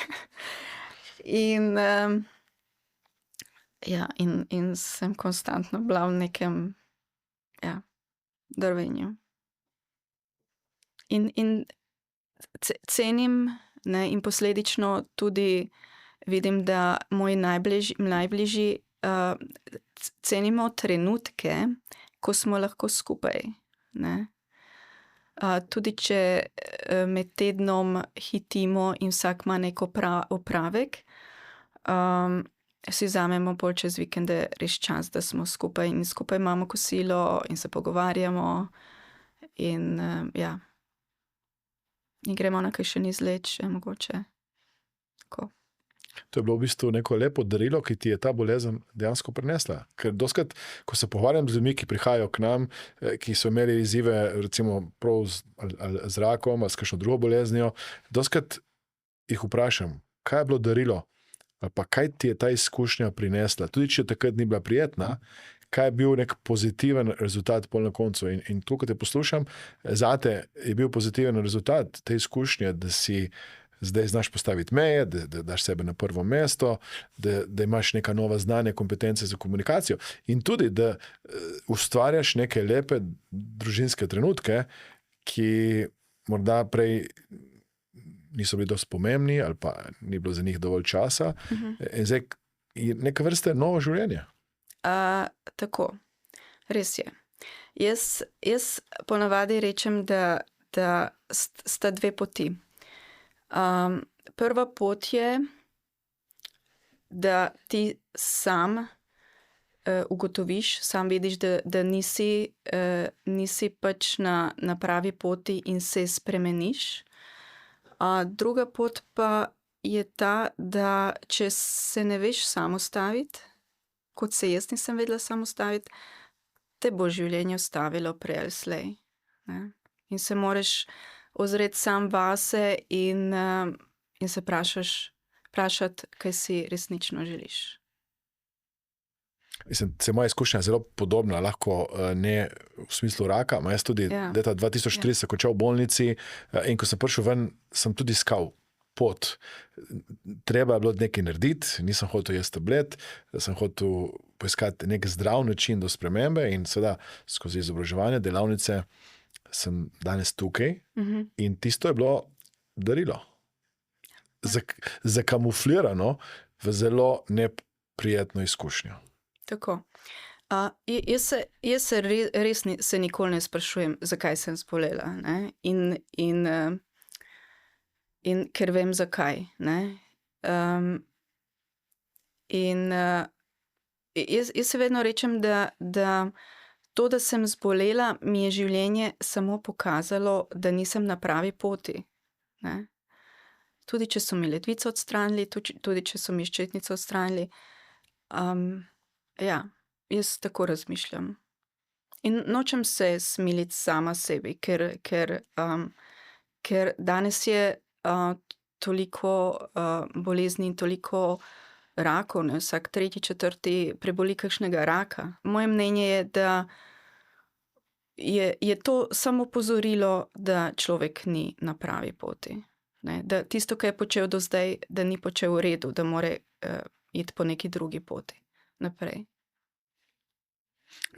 in in sem konstantno bila v nekem drvenju. In cenim, ne, in posledično tudi vidim, da moji najbližji cenimo trenutke, ko smo lahko skupaj, ne. Tudi če med tednom hitimo in vsak ima nek opravek, si vzamemo bolj čez vikende res čas, da smo skupaj in skupaj imamo kosilo in se pogovarjamo in in gremo na kakšen izlet še mogoče. Tako. To je bilo v bistvu neko lepo darilo, ki ti je ta bolezen dejansko prinesla. Ker doskrat, ko se pogovarjam z ljudmi, ki prihajajo k nam, ki so imeli izzive recimo prav z rakom ali s kakšno drugo boleznijo, doskrat jih vprašam, kaj je bilo darilo ali pa kaj ti je ta izkušnja prinesla. Tudi če takrat ni bila prijetna, kaj je bil nek pozitiven rezultat pol na koncu. In to, ko te poslušam, zate je bil pozitiven rezultat te izkušnje, da si zdaj znaš postaviti meje, da daš sebe na prvo mesto, da imaš neka nova znanja, kompetence za komunikacijo in tudi, da ustvarjaš neke lepe družinske trenutke, ki morda prej niso bili dosti pomembni ali pa ni bilo za njih dovolj časa. In zdaj je neka vrste novo življenje. Tako, res je. Jaz ponavadi rečem, da sta dve poti. Prva pot je, da ti sam ugotoviš, sam vidiš, da nisi pač na pravi poti in se spremeniš. Druga pot pa je ta, da če se ne veš sam ustaviti, kot se jaz nisem vedela sam ustaviti, te bo življenje ustavilo prej ali slej, ne? In se moraš ozreti sam vase in se vprašati, kaj si resnično želiš. Mislim, se moja izkušnja zelo podobna, lahko ne v smislu raka, jaz tudi leta 2003 sem končal v bolnici in ko sem prišel ven, sem tudi iskal pot. Treba je bilo nekaj narediti, nisem hotel jesti tablet, sem hotel poiskati nek zdrav način do spremembe in seveda skozi izobraževanje, delavnice sem danes tukaj in tisto je bilo darilo. Zakamuflirano v zelo neprijetno izkušnjo. Tako. Jaz se res se nikoli ne sprašujem, zakaj sem zbolela, ne? In ker vem zakaj, ne? Jaz se vedno rečem, da to, da sem zbolela, mi je življenje samo pokazalo, da nisem na pravi poti, ne? Tudi če so mi ledvico odstranili, tudi če so mi ščetnico odstranili. Ja, jaz tako razmišljam. In nočem se smiliti sama sebi, ker danes je toliko bolezni in toliko rakov, ne? Vsak tretji, četrti preboli kakšnega raka. Moje mnenje je, da je to samo opozorilo, da človek ni na pravi poti. Ne? Da tisto, kar je počel do zdaj, da ni počel v redu, da mora iti po neki drugi poti naprej.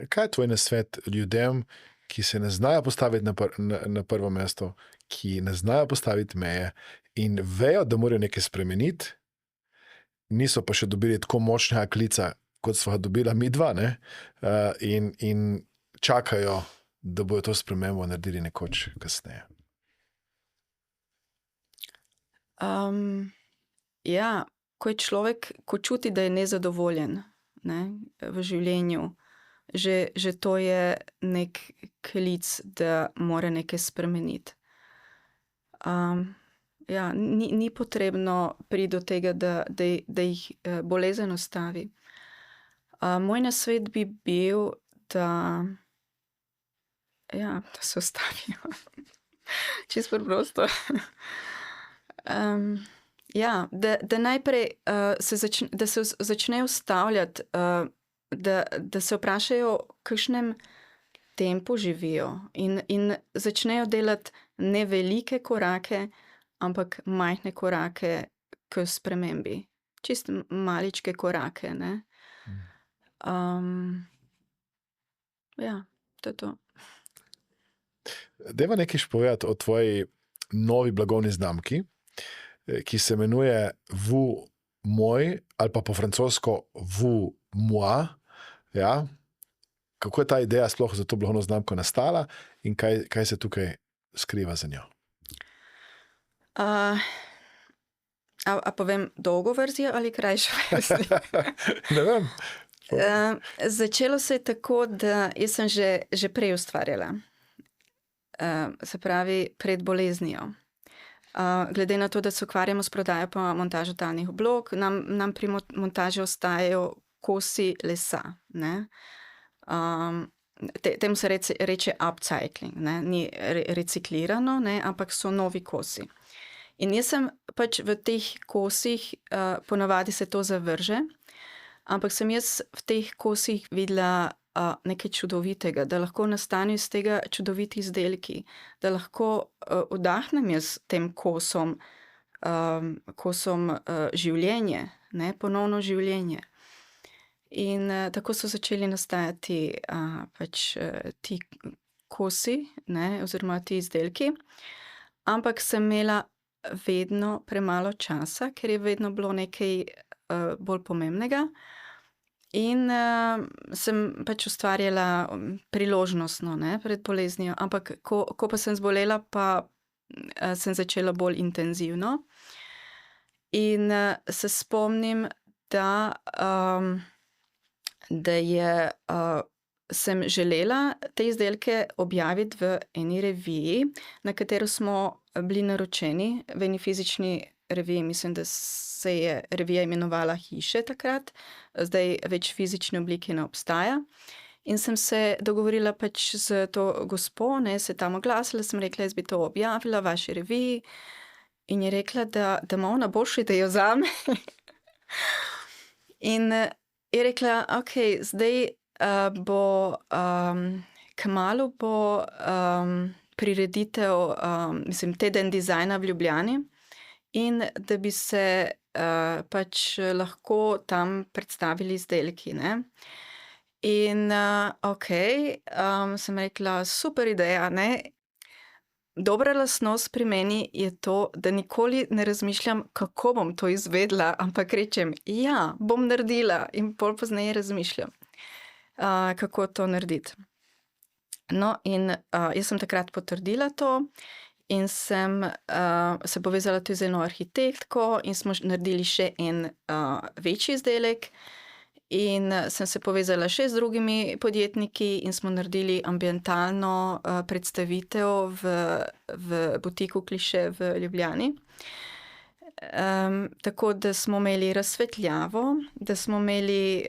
Kaj je tvoj nasvet ljudem, ki se ne znajo postaviti na prvo mesto, ki ne znajo postaviti meje in vejo, da morajo nekaj spremeniti, niso pa še dobili tako močnega klica, kot sva dobila mi dva, ne? In čakajo, da bojo to spremembo naredili nekoč kasneje. Ja, ko je človek, ko čuti, da je nezadovoljen, ne, v življenju, že to je nek klic, da mora nekaj spremeniti. Ja, ni potrebno priti do tega, da jih bolezen ustavi. Moj nasvet bi bil, da se ustavijo. Čisto preprosto. Ja, da najprej da se začnejo ustavljati, da se vprašajo, v kakšnem tempu živijo in začnejo delati ne velike korake, ampak majhne korake k spremembi. Čisto maličke korake, ne. Ja, to je to. Dajva nekaj povedati o tvoji novi blagovni znamki, ki se imenuje Vous moi, ali pa po francosko Vous moi. Ja? Kako je ta ideja sploh za to blagovno znamko nastala in kaj se tukaj skriva za njo? A povem dolgo verzijo ali krajšo verzijo? Ne vem. Začelo se je tako, da jaz sem že prej ustvarjala. Se pravi, pred boleznijo. Glede na to, da se ukvarjamo s prodajo pa montažo talnih oblog, nam pri montaži ostajajo kosi lesa, ne. Temu se reče upcycling, ne. Ni reciklirano, ne, ampak so novi kosi. In jaz sem pač v teh kosih, ponavadi se to zavrže, ampak sem jaz v teh kosih videla nekaj čudovitega, da lahko nastanejo iz tega čudoviti izdelki, da lahko vdahnem jaz tem kosom življenje, ne, ponovno življenje. In tako so začeli nastajati pač ti kosi, ne, oziroma ti izdelki, ampak sem imela vedno premalo časa, ker je vedno bilo nekaj bolj pomembnega. In sem pač ustvarjala priložnostno, ne, pred boleznijo, ampak ko pa sem zbolela, pa sem začela bolj intenzivno. In se spomnim, da sem želela te izdelke objaviti v eni reviji, na katero smo bili naročeni, v eni fizični reviji, mislim, da se je revija imenovala Hiše takrat, zdaj več fizične oblike ne obstaja. In sem se dogovorila pač z to gospo, ne, se tam oglasila, sem rekla, jaz bi to objavila v vaši reviji. In je rekla, da ima ona boljšo idejo zame. In je rekla, okej, zdaj kmalu bo prireditev, mislim, teden dizajna v Ljubljani, in da bi se pač lahko tam predstavili izdelki, ne. In okej, sem rekla, super ideja, ne. Dobra lastnost pri meni je to, da nikoli ne razmišljam, kako bom to izvedla, ampak rečem, ja, bom naredila in pol pozneje razmišljam. kako to narediti. No, in jaz sem takrat potrdila to in sem se povezala tudi z eno arhitektko in smo naredili še en večji izdelek. In sem se povezala še z drugimi podjetniki in smo naredili ambientalno predstavitev v butiku Kliše v Ljubljani. Tako da smo imeli razsvetljavo, da smo imeli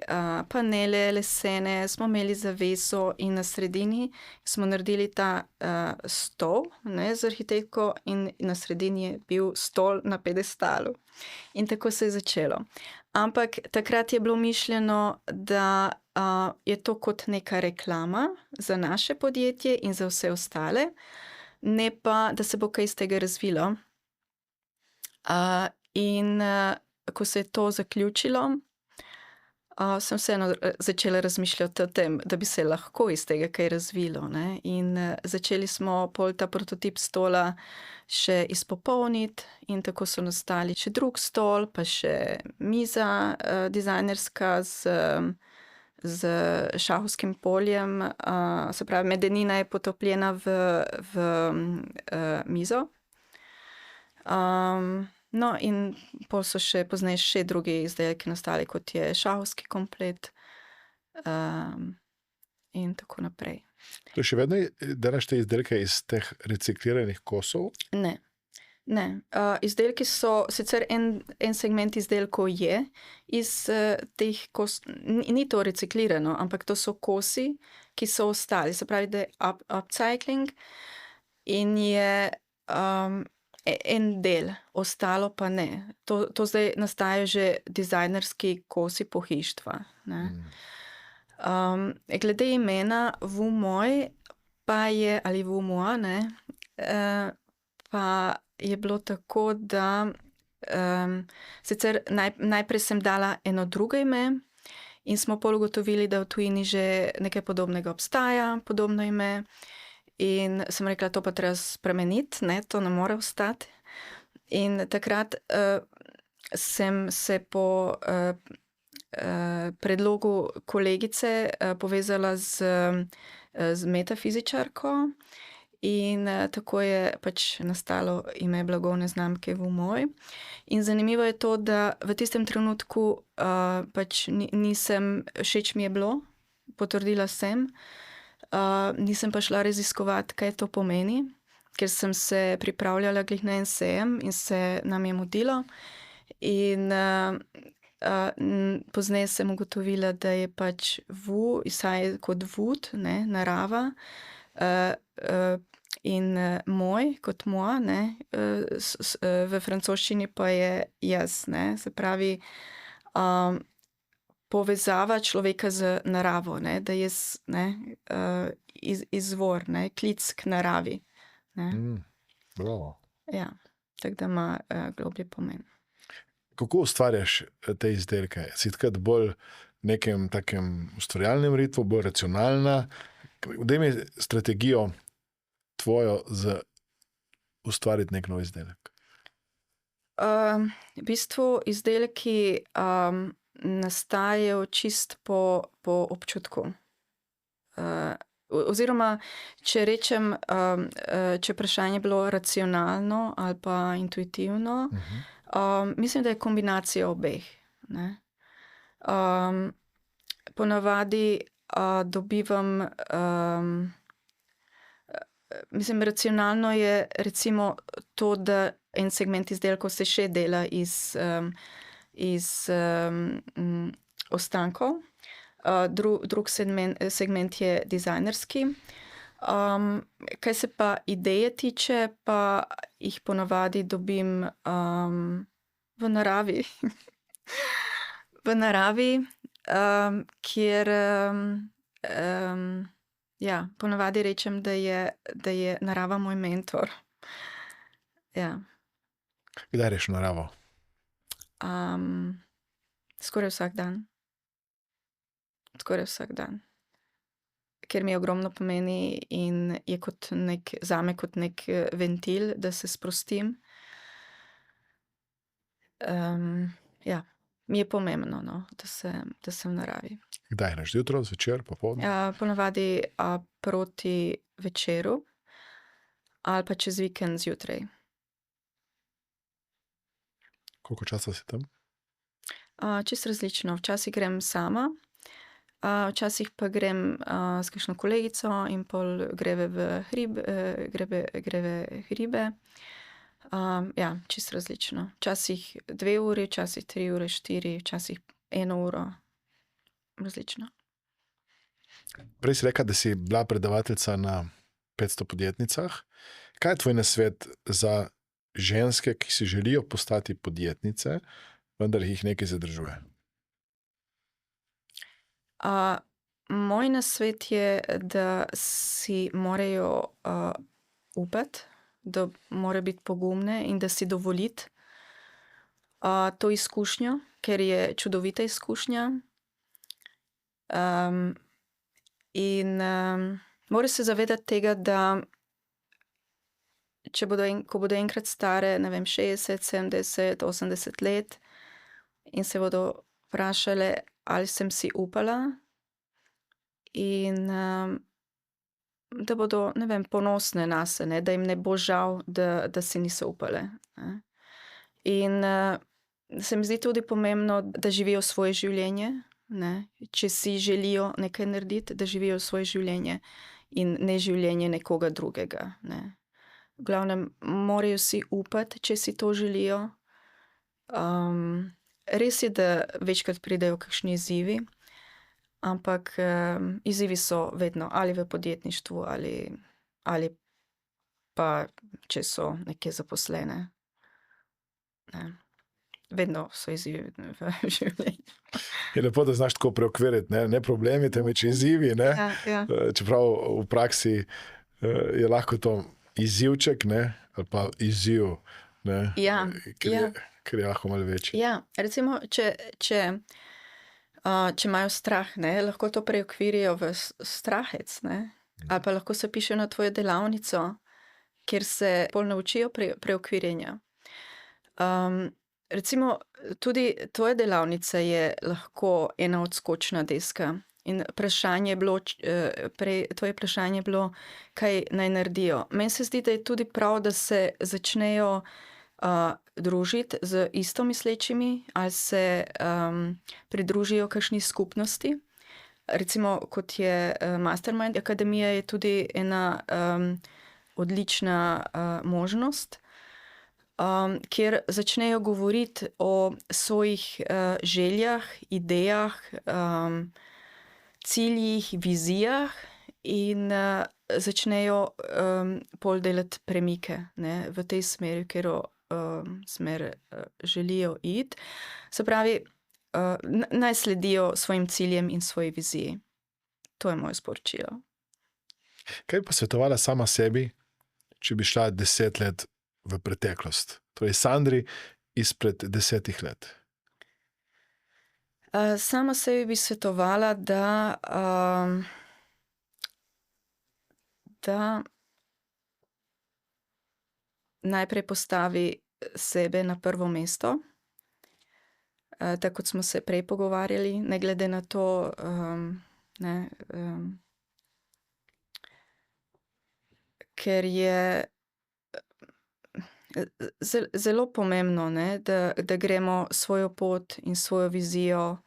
panele lesene, smo imeli zaveso in na sredini smo naredili ta stol, ne, z arhitektko in na sredini je bil stol na pedestalu. In tako se je začelo. Ampak takrat je bilo mišljeno, da je to kot neka reklama za naše podjetje in za vse ostale, ne pa, da se bo kaj iz tega razvilo. In ko se je to zaključilo, sem vseeno začela razmišljati o tem, da bi se lahko iz tega kaj razvilo, ne. In začeli smo pol ta prototip stola še izpopolniti in tako so nastali še drug stol, pa še miza dizajnerska z šahovskim poljem, se pravi, medenina je potopljena v mizo. No, in pol so še pozneje še drugi izdelki nastali, kot je šahovski komplet, in tako naprej. To še vedno delaš te izdelke iz teh recikliranih kosov? Ne. Izdelki so, sicer en segment izdelkov je iz teh ni to reciklirano, ampak to so kosi, ki so ostali, se pravi, da je upcycling in je en del, ostalo pa ne. To zdaj nastajajo že dizajnerski kosi pohištva, ne. Glede imena Vumoj pa je, ali Vumoa, ne, pa je bilo tako, da sicer najprej sem dala eno drugo ime in smo pol ugotovili, da v tujini že nekaj podobnega obstaja, podobno ime. In sem rekla, to pa treba spremeniti, ne, to ne more ostati. In takrat sem se po predlogu kolegice povezala z metafizičarko in tako je pač nastalo ime blagovne znamke Vumoj. In zanimivo je to, da v tistem trenutku pač nisem, všeč mi je bilo, potrdila sem, nisem pa šla raziskovati, kaj to pomeni, ker sem se pripravljala glih na en sejem in se nam je mudilo. In pozneje sem ugotovila, da je pač izhaja kot wood, ne, narava, in moj kot moi, ne, v francoščini pa je jaz, ne, se pravi, povezava človeka z naravo, ne, da jaz, ne, izvor, ne, klic k naravi, ne. Bravo. Ja, tako da ima globlji pomen. Kako ustvarjaš te izdelke? Si takrat bolj v nekem takem ustvarjalnem ritmu, bolj racionalna? Daj mi strategijo tvojo za ustvariti nek nov izdelek. V bistvu izdelki nastajajo čist po občutku. Oziroma, če rečem, če vprašanje je bilo racionalno ali pa intuitivno, mislim, da je kombinacija obeh, ne. Ponavadi dobivam, mislim, racionalno je recimo to, da en segment izdelkov se še dela iz ostankov, drug segment je dizajnerski. Kaj se pa ideje tiče, pa jih ponavadi dobim v naravi. V naravi, kjer ja, ponavadi rečem, da je narava moj mentor. Ja. Kdaj greš v naravo? Skoraj vsak dan. Skoraj vsak dan. Ker mi ogromno pomeni in je zame kot nek ventil, da se sprostim. Ja. mi je pomembno, no, da sem v naravi. Kdaj greš, jutro, zvečer, popoldne? Ponavadi proti večeru ali pa čez vikend zjutraj. Koliko časa si tam? Čisto različno. Včasih grem sama, včasih pa grem s kakšno kolegico in pol greve v hribe. Ja, čisto različno. Včasih 2 uri, včasih 3 ure, 4, včasih 1 uro. Različno. Prej si rekla, da si bila predavateljica na 500 podjetnicah. Kaj je tvoj nasvet za ženske, ki si želijo postati podjetnice, vendar jih nekaj zadržuje? Moj nasvet je, da si morajo upati, da morajo biti pogumne in da si dovoliti to izkušnjo, ker je čudovita izkušnja. In morajo se zavedati tega, da ko bodo enkrat stare, ne vem, 60, 70, 80 let in se bodo vprašale, ali sem si upala, in da bodo, ne vem, ponosne nase, ne, da jim ne bo žal, da si niso upale, ne. In se mi zdi tudi pomembno, da živijo svoje življenje, ne. Če si želijo nekaj narediti, da živijo svoje življenje in ne življenje nekoga drugega, ne. V glavnem, morajo si upati, če si to želijo. Res je, da večkrat pridejo kakšni izzivi, ampak izzivi so vedno ali v podjetništvu ali pa, če so nekje zaposlene. Ne. Vedno so izzivi v življenju. Je lepo, da znaš tako preokviriti, ne problemi, temveč izzivi, ne. Ja. Čeprav v praksi je lahko to izzivček, ne, ali pa izziv, ne. Ja, Ker je lahko malo večji. Ja, recimo, če imajo strah, ne, lahko to preokvirijo v strahec, ne. Ali pa lahko se pišejo na tvojo delavnico, kjer se pol naučijo preokvirjenja. Recimo, tudi tvoja delavnica je lahko ena odskočna deska. In vprašanje je bilo, tvoje vprašanje je bilo, kaj naj naredijo. Meni se zdi, da je tudi prav, da se začnejo družiti z istomislečimi ali se pridružijo kakšni skupnosti. Recimo, kot je Mastermind Akademija, je tudi ena odlična možnost, kjer začnejo govoriti o svojih željah, idejah, ciljih, vizijah in začnejo pol delati premike, ne, v tej smeri, katero smer želijo iti. Se pravi, naj sledijo svojim ciljem in svoji viziji. To je moje sporočilo. Kaj bi pa svetovala sama sebi, če bi šla 10 let v preteklost? Torej, Sandri izpred 10 let. Sama sebi bi svetovala, da najprej postavi sebe na prvo mesto, tako kot smo se prej pogovarjali, ne glede na to, ne, ker je zelo pomembno, ne, da gremo svojo pot in svojo vizijo,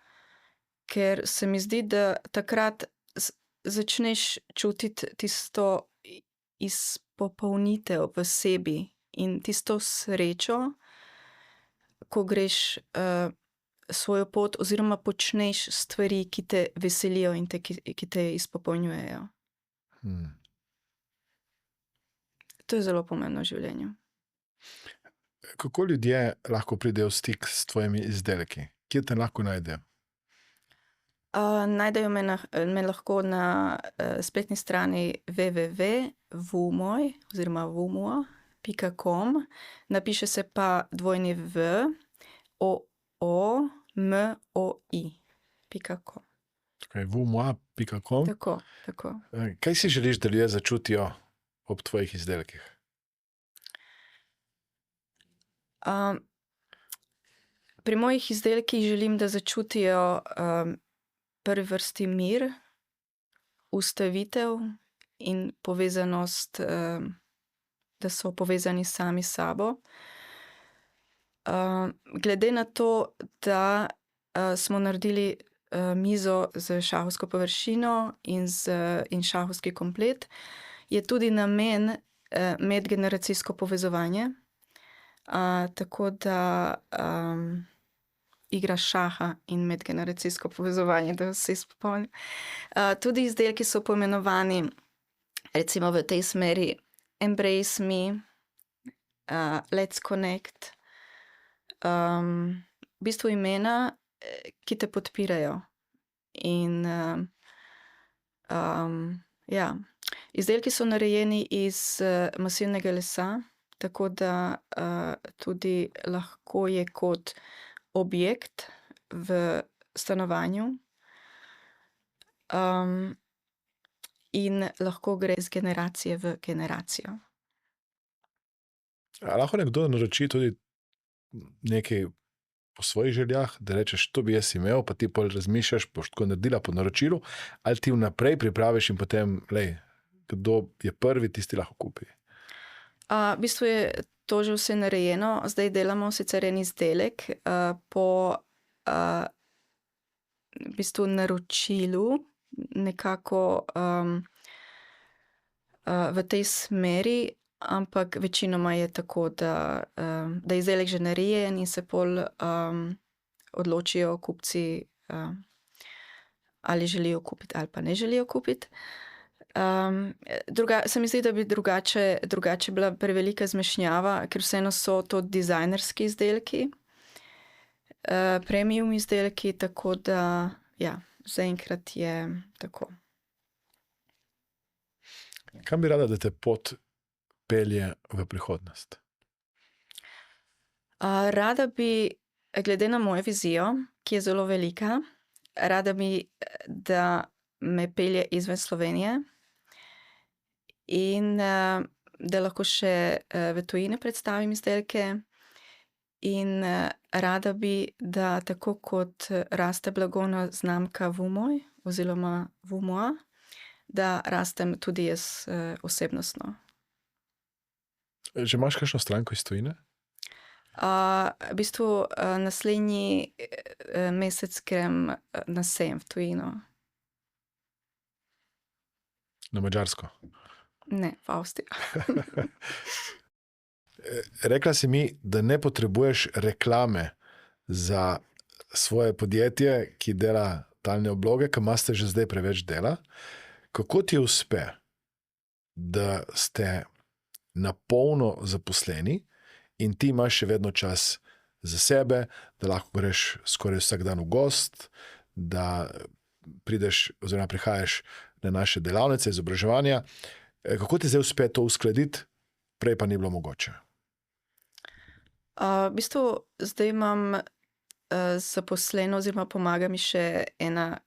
ker se mi zdi, da takrat začneš čutiti tisto izpopolnitev v sebi in tisto srečo, ko greš svojo pot oziroma počneš stvari, ki te veselijo in ki te izpopolnjujejo. To je zelo pomembno v življenju. Kako ljudje lahko pridejo v stik s tvojimi izdelki? Kje te lahko najdejo? Najdejo me lahko na spletni strani www.vumoj oziroma vumuo.com. Napiše se pa www.oomoi.com. Vumuo.com. Tako. Kaj si želiš, da ljudje začutijo ob tvojih izdelkih? Pri mojih izdelkih želim, da začutijo prvi vrsti mir, ustavitev in povezanost, da so povezani sami s sabo. Glede na to, da smo naredili mizo z šahovsko površino in šahovski komplet, je tudi namen medgeneracijsko povezovanje. Tako da igra šaha in medgeneracijsko povezovanje, da se spomnim. Tudi izdelki so poimenovani recimo v tej smeri Embrace Me, Let's Connect. V bistvu imena, ki te podpirajo. In ja, izdelki so narejeni iz masivnega lesa, tako da tudi lahko je kot objekt v stanovanju. In lahko gre z generacije v generacijo. A lahko nekdo naroči tudi nekaj po svojih željah, da rečeš, to bi jaz imel, pa ti pol razmišljaš, boš tako naredila po naročilu, ali ti vnaprej pripraviš in potem, kdo je prvi, tisti lahko kupi. V bistvu je to že vse narejeno. Zdaj delamo sicer en izdelek po v bistvu naročilu, nekako v tej smeri, ampak večinoma je tako, da je izdelek že narejen in se pol odločijo kupci, ali želijo kupiti ali pa ne želijo kupiti. Se mi zdi, da bi drugače bila prevelika zmešnjava, ker vseeno so to dizajnerski izdelki, premium izdelki, tako da ja, zaenkrat je tako. Kam bi rada, da te pot pelje v prihodnost? Rada bi, glede na mojo vizijo, ki je zelo velika, rada bi, da me pelje izven Slovenije in da lahko še v tujini predstavim izdelke. In rada bi, da tako kot raste blagovna znamka Vumoj oziroma Vumoa, da rastem tudi jaz osebnostno. Že imaš kakšno stranko iz tujine? V bistvu naslednji mesec grem na sejem v tujino. Na Madžarsko? Ne, v Avstrijo. Rekla si mi, da ne potrebuješ reklame za svoje podjetje, ki dela talne obloge, ki imate že zdaj preveč dela. Kako ti uspe, da ste na polno zaposleni in ti imaš še vedno čas za sebe, da lahko greš skoraj vsak dan v gost, da prideš oziroma prihajaš na naše delavnice, izobraževanja. Kako ti zdaj uspe to uskladiti, prej pa ni bilo mogoče? V bistvu zdaj imam zaposleno oziroma pomaga mi še ena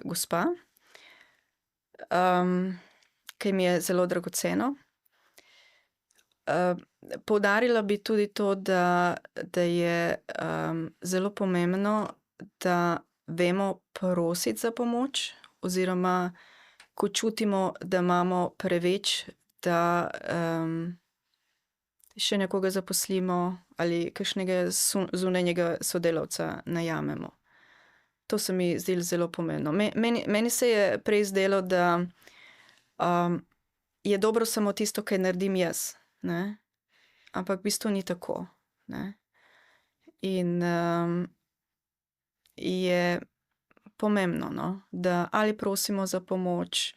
gospa, ki mi je zelo dragoceno. Poudarila bi tudi to, da je zelo pomembno, da vemo prositi za pomoč, oziroma ko čutimo, da imamo preveč, da še nekoga zaposlimo ali kakšnega zunanjega sodelavca najamemo. To se mi zdi zelo pomembno. Meni se je prej zdelo, da je dobro samo tisto, kaj naredim jaz, ne? Ampak v bistvu ni tako, ne? In je pomembno, no, da ali prosimo za pomoč,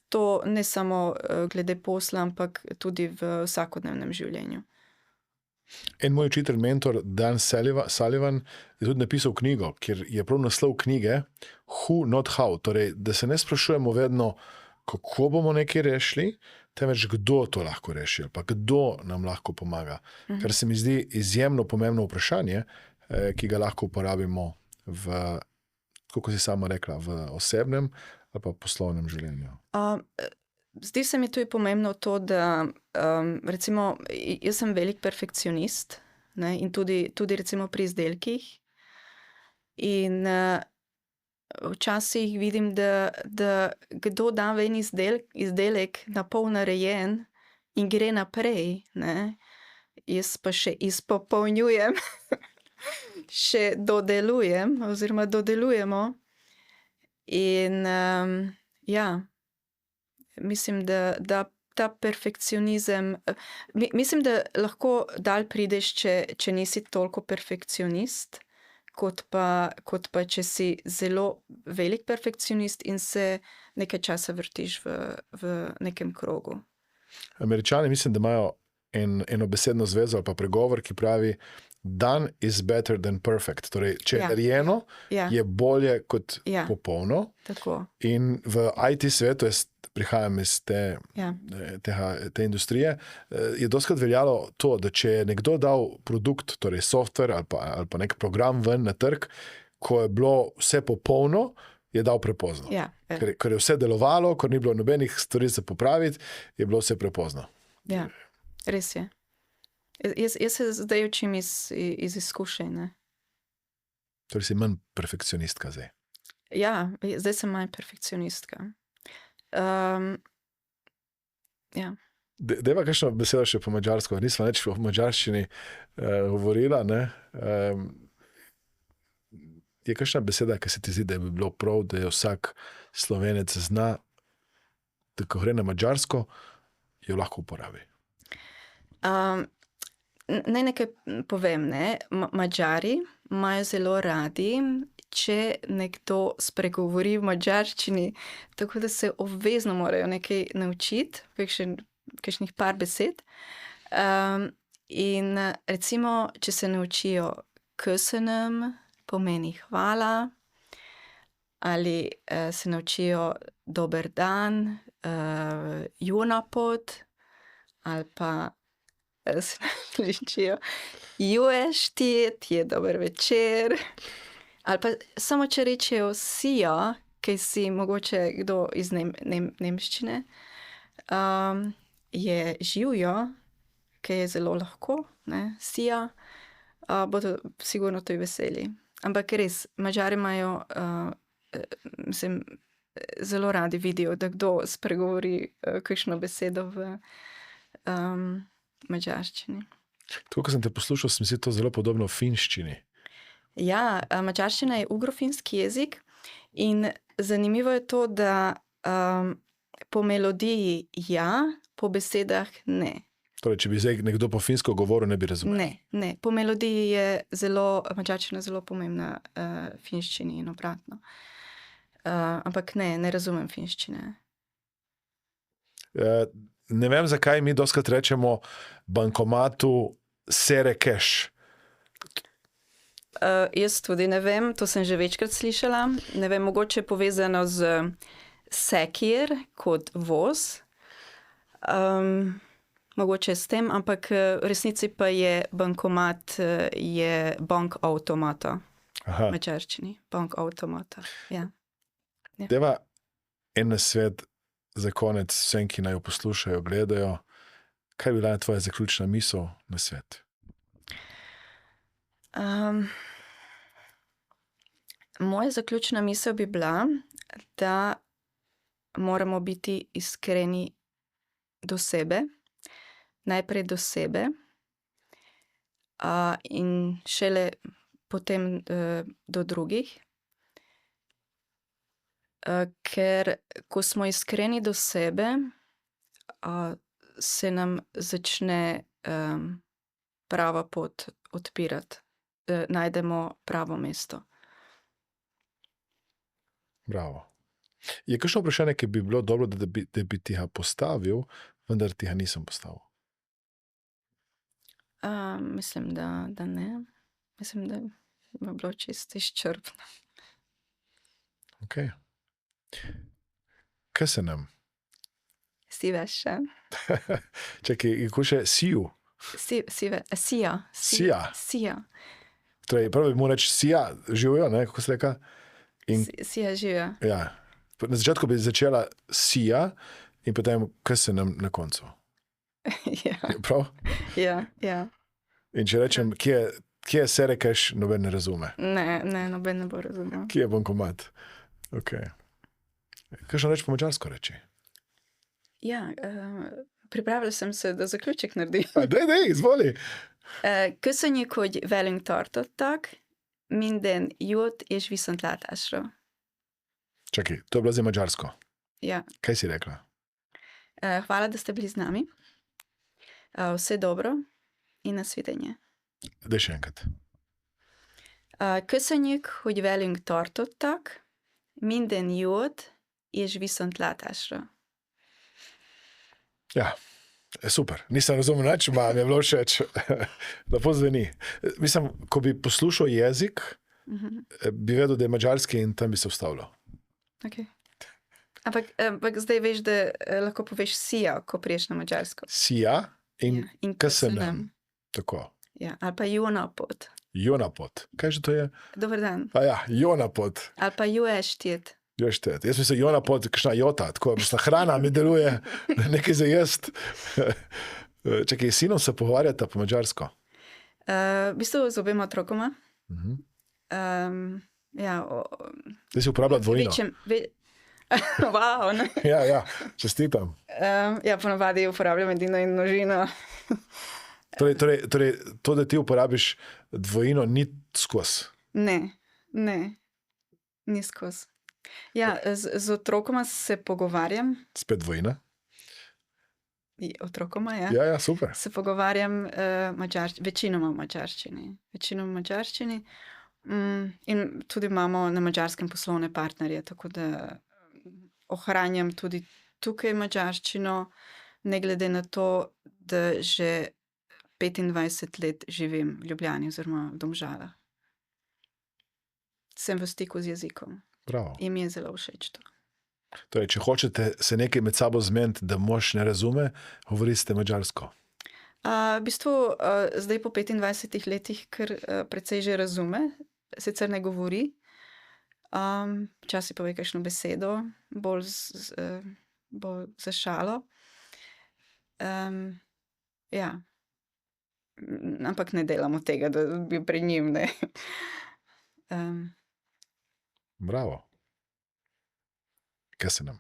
to ne samo glede posla, ampak tudi v vsakodnevnem življenju. En moj učitelj, mentor Dan Sullivan, je tudi napisal knjigo, kjer je prav naslov knjige Who Not How, torej, da se ne sprašujemo vedno, kako bomo nekaj rešili, temveč kdo to lahko reši, ali pa kdo nam lahko pomaga. Kar se mi zdi izjemno pomembno vprašanje, ki ga lahko uporabimo v, kako si sama rekla, v osebnem ali pa poslovnem življenju. Zdi se mi tudi pomembno to, da recimo, jaz sem velik perfekcionist, ne, in tudi recimo pri izdelkih. In včasih vidim, da kdo da ven izdelek na pol narejen in gre naprej, ne? Jaz pa še izpopolnjujem, še dodelujem oziroma dodelujemo. In ja, mislim, da ta perfekcionizem, mislim, da lahko dal prideš, če nisi toliko perfekcionist, kot pa če si zelo velik perfekcionist in se nekaj časa vrtiš v nekem krogu. Američani mislim, da imajo eno besedno zvezo ali pa pregovor, ki pravi done is better than perfect. Torej, če je narejeno, je bolje kot popolno. Tako. In v IT svetu, jaz prihajam iz te industrije, je dostikrat veljalo to, da če je nekdo dal produkt, torej software ali pa nek program ven na trg, ko je bilo vse popolno, je dal prepozno. Ker je vse delovalo, ker ni bilo nobenih stvari za popraviti, je bilo vse prepozno. Ja, res je. Jaz se zdaj učim iz izkušenj, ne. Torej si manj perfekcionistka zdaj. Ja, zdaj sem manj perfekcionistka. Ja. Deva kakšno besedo še po madžarsko, nisva nič o madžarščini govorila, ne. Je kakšna beseda, ki se ti zdi, da bi bilo prav, da je vsak Slovenec zna, da ko gre na madžarsko, jo lahko uporabi? Naj nekaj povem, ne. Madžari imajo zelo radi, če nekdo spregovori v madžarščini, tako da se obvezno morajo nekaj naučiti, kakšnih par besed. In recimo, če se naučijo köszönöm, pomeni hvala, ali se naučijo dober dan, jó napot, ali pa se naučijo jó estét, je dober večer, ali pa samo če rečejo szia, ki si mogoče kdo iz nemščine, je živjo, ki je zelo lahko, ne, szia, bodo sigurno tudi veseli. Ampak res, Madžari imajo, mislim, zelo radi vidijo, da kdo spregovori kakšno besedo v madžarščini. Tako, ko sem te poslušal, sem si to zelo podobno v finščini. Ja, madžarščina je ugro-finski jezik in zanimivo je to, da po melodiji ja, po besedah ne. Torej, če bi zdaj nekdo po finsko govoril, ne bi razumel. Ne. Po melodiji je madžarščina zelo pomembna finščini in obratno. Ampak ne razumem finščine. Ne vem, zakaj mi dostikrat rečemo bankomatu sere cash. Jaz tudi ne vem, to sem že večkrat slišala. Ne vem, mogoče je povezano z sekir kot voz. Mogoče s tem, ampak v resnici pa je bankomat je bank avtomata. V madžarščini, bank avtomata, ja. Deva en nasvet za konec vsem, ki naj jo poslušajo, gledajo. Kaj bi bila tvoja zaključna misel na svet? Moja zaključna misel bi bila, da moramo biti iskreni do sebe, najprej do sebe, in šele potem do drugih. Ker ko smo iskreni do sebe, se nam začne prava pot odpirati, najdemo pravo mesto. Bravo. Je kakšno vprašanje, ki bi bilo dobro, da bi ti ga postavil, vendar ti ga nisem postavil? Mislim, da ne. Mislim, da bi bilo čisto izčrpno. Okej. Köszönöm. Szívesen. Čakaj, kako še siju? Szia. Szia. Torej, prvo bi mu reči szia, živjo, ne, kako se reka? Szia, živjo. Ja. Na začetku bi začela szia in potem köszönöm na koncu. Ja. Prav? Ja. In če rečem, kje Kje je serekaš, noben ne razume? Ne, noben ne bo razumel. Kje je bankomat? Okay. Kaj še reči po mačarsko reči? Ja, pripravila sem se, da zaključek naredim. Dej, izvoli. Köszönjük, hogy velünk tartottak. Minden jót és viszontlátásra. Čakaj, to je bilo za mačarsko. Ja. Kaj si rekla? Hvala, da ste bili z nami. Vse dobro in nasvidenje. Dej še enkrat. Köszönjük, hogy velünk tartottak. Minden jót és viszontlátásra. Ja, super. Nisem razumel nič, mi je bilo všeč. Lepo zveni. Mislim, ko bi poslušal jezik, bi vedel, da je mačarski in tam bi se vstavljal. Okay. Ampak zdaj veš, da lahko poveš sija, ko priješ na mačarsko. Sija in köszönöm. Tako. Ja, ali pa jó napot. Jó napot. Kaj že to je? Dober dan. Ja, jó napot. Ali pa jó estét. Jó estét. Jaz mislim, jó napot, kakšna jota, tako, mislim, hrana mi deluje, nekaj za jest. Čakaj, s sinom se pogovarjata po mačarsko? V bistvu z obema otrokoma. Zdaj si uporabljala dvojino. Wow, ne. Ja, čestitam. Ponavadi uporabljam edino in množino. Torej, to, da ti uporabiš dvojino, ni skozi. Ne, ni skozi. Ja, z otrokoma se pogovarjam. Spet dvojina? Otrokoma, ja. Ja, super. Se pogovarjam večinoma v mačarščini. In tudi imamo na mačarskem poslovne partnerje, tako da ohranjam tudi tukaj mačarščino, ne glede na to, da že 25 let živim v Ljubljani oziroma v Domžalah. Sem v stiku z jezikom. Bravo. In mi je zelo všeč to. Torej, če hočete se nekaj med sabo zmeniti, da mož ne razume, govorite mačarsko. V bistvu zdaj po 25 letih kar precej že razume, sicer ne govori. Včasih pove kakšno besedo, bolj za šalo. Ja. Ampak ne delamo tega, da bi pri njim, ne. Bravo. Kaj se nam?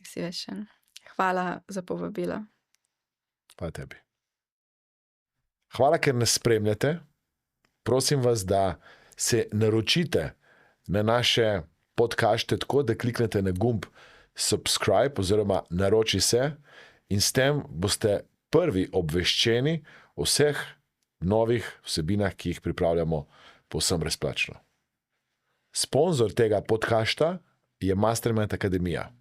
Si vešen. Hvala za povabilo. Hvala tebi. Hvala, ker nas spremljate. Prosim vas, da se naročite na naše podcaste tako, da kliknete na gumb subscribe oziroma naroči se in s tem boste prvi obveščeni o vseh novih vsebinah, ki jih pripravljamo povsem brezplačno. Sponzor tega podcasta je Mastermind Akademija.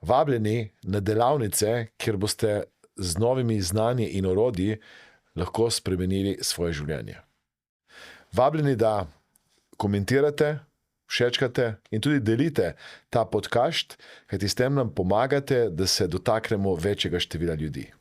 Vabljeni na delavnice, kjer boste z novimi znanji in orodji lahko spremenili svoje življenje. Vabljeni, da komentirate, všečkate in tudi delite ta podcast, kajti s tem nam pomagate, da se dotaknemo večjega števila ljudi.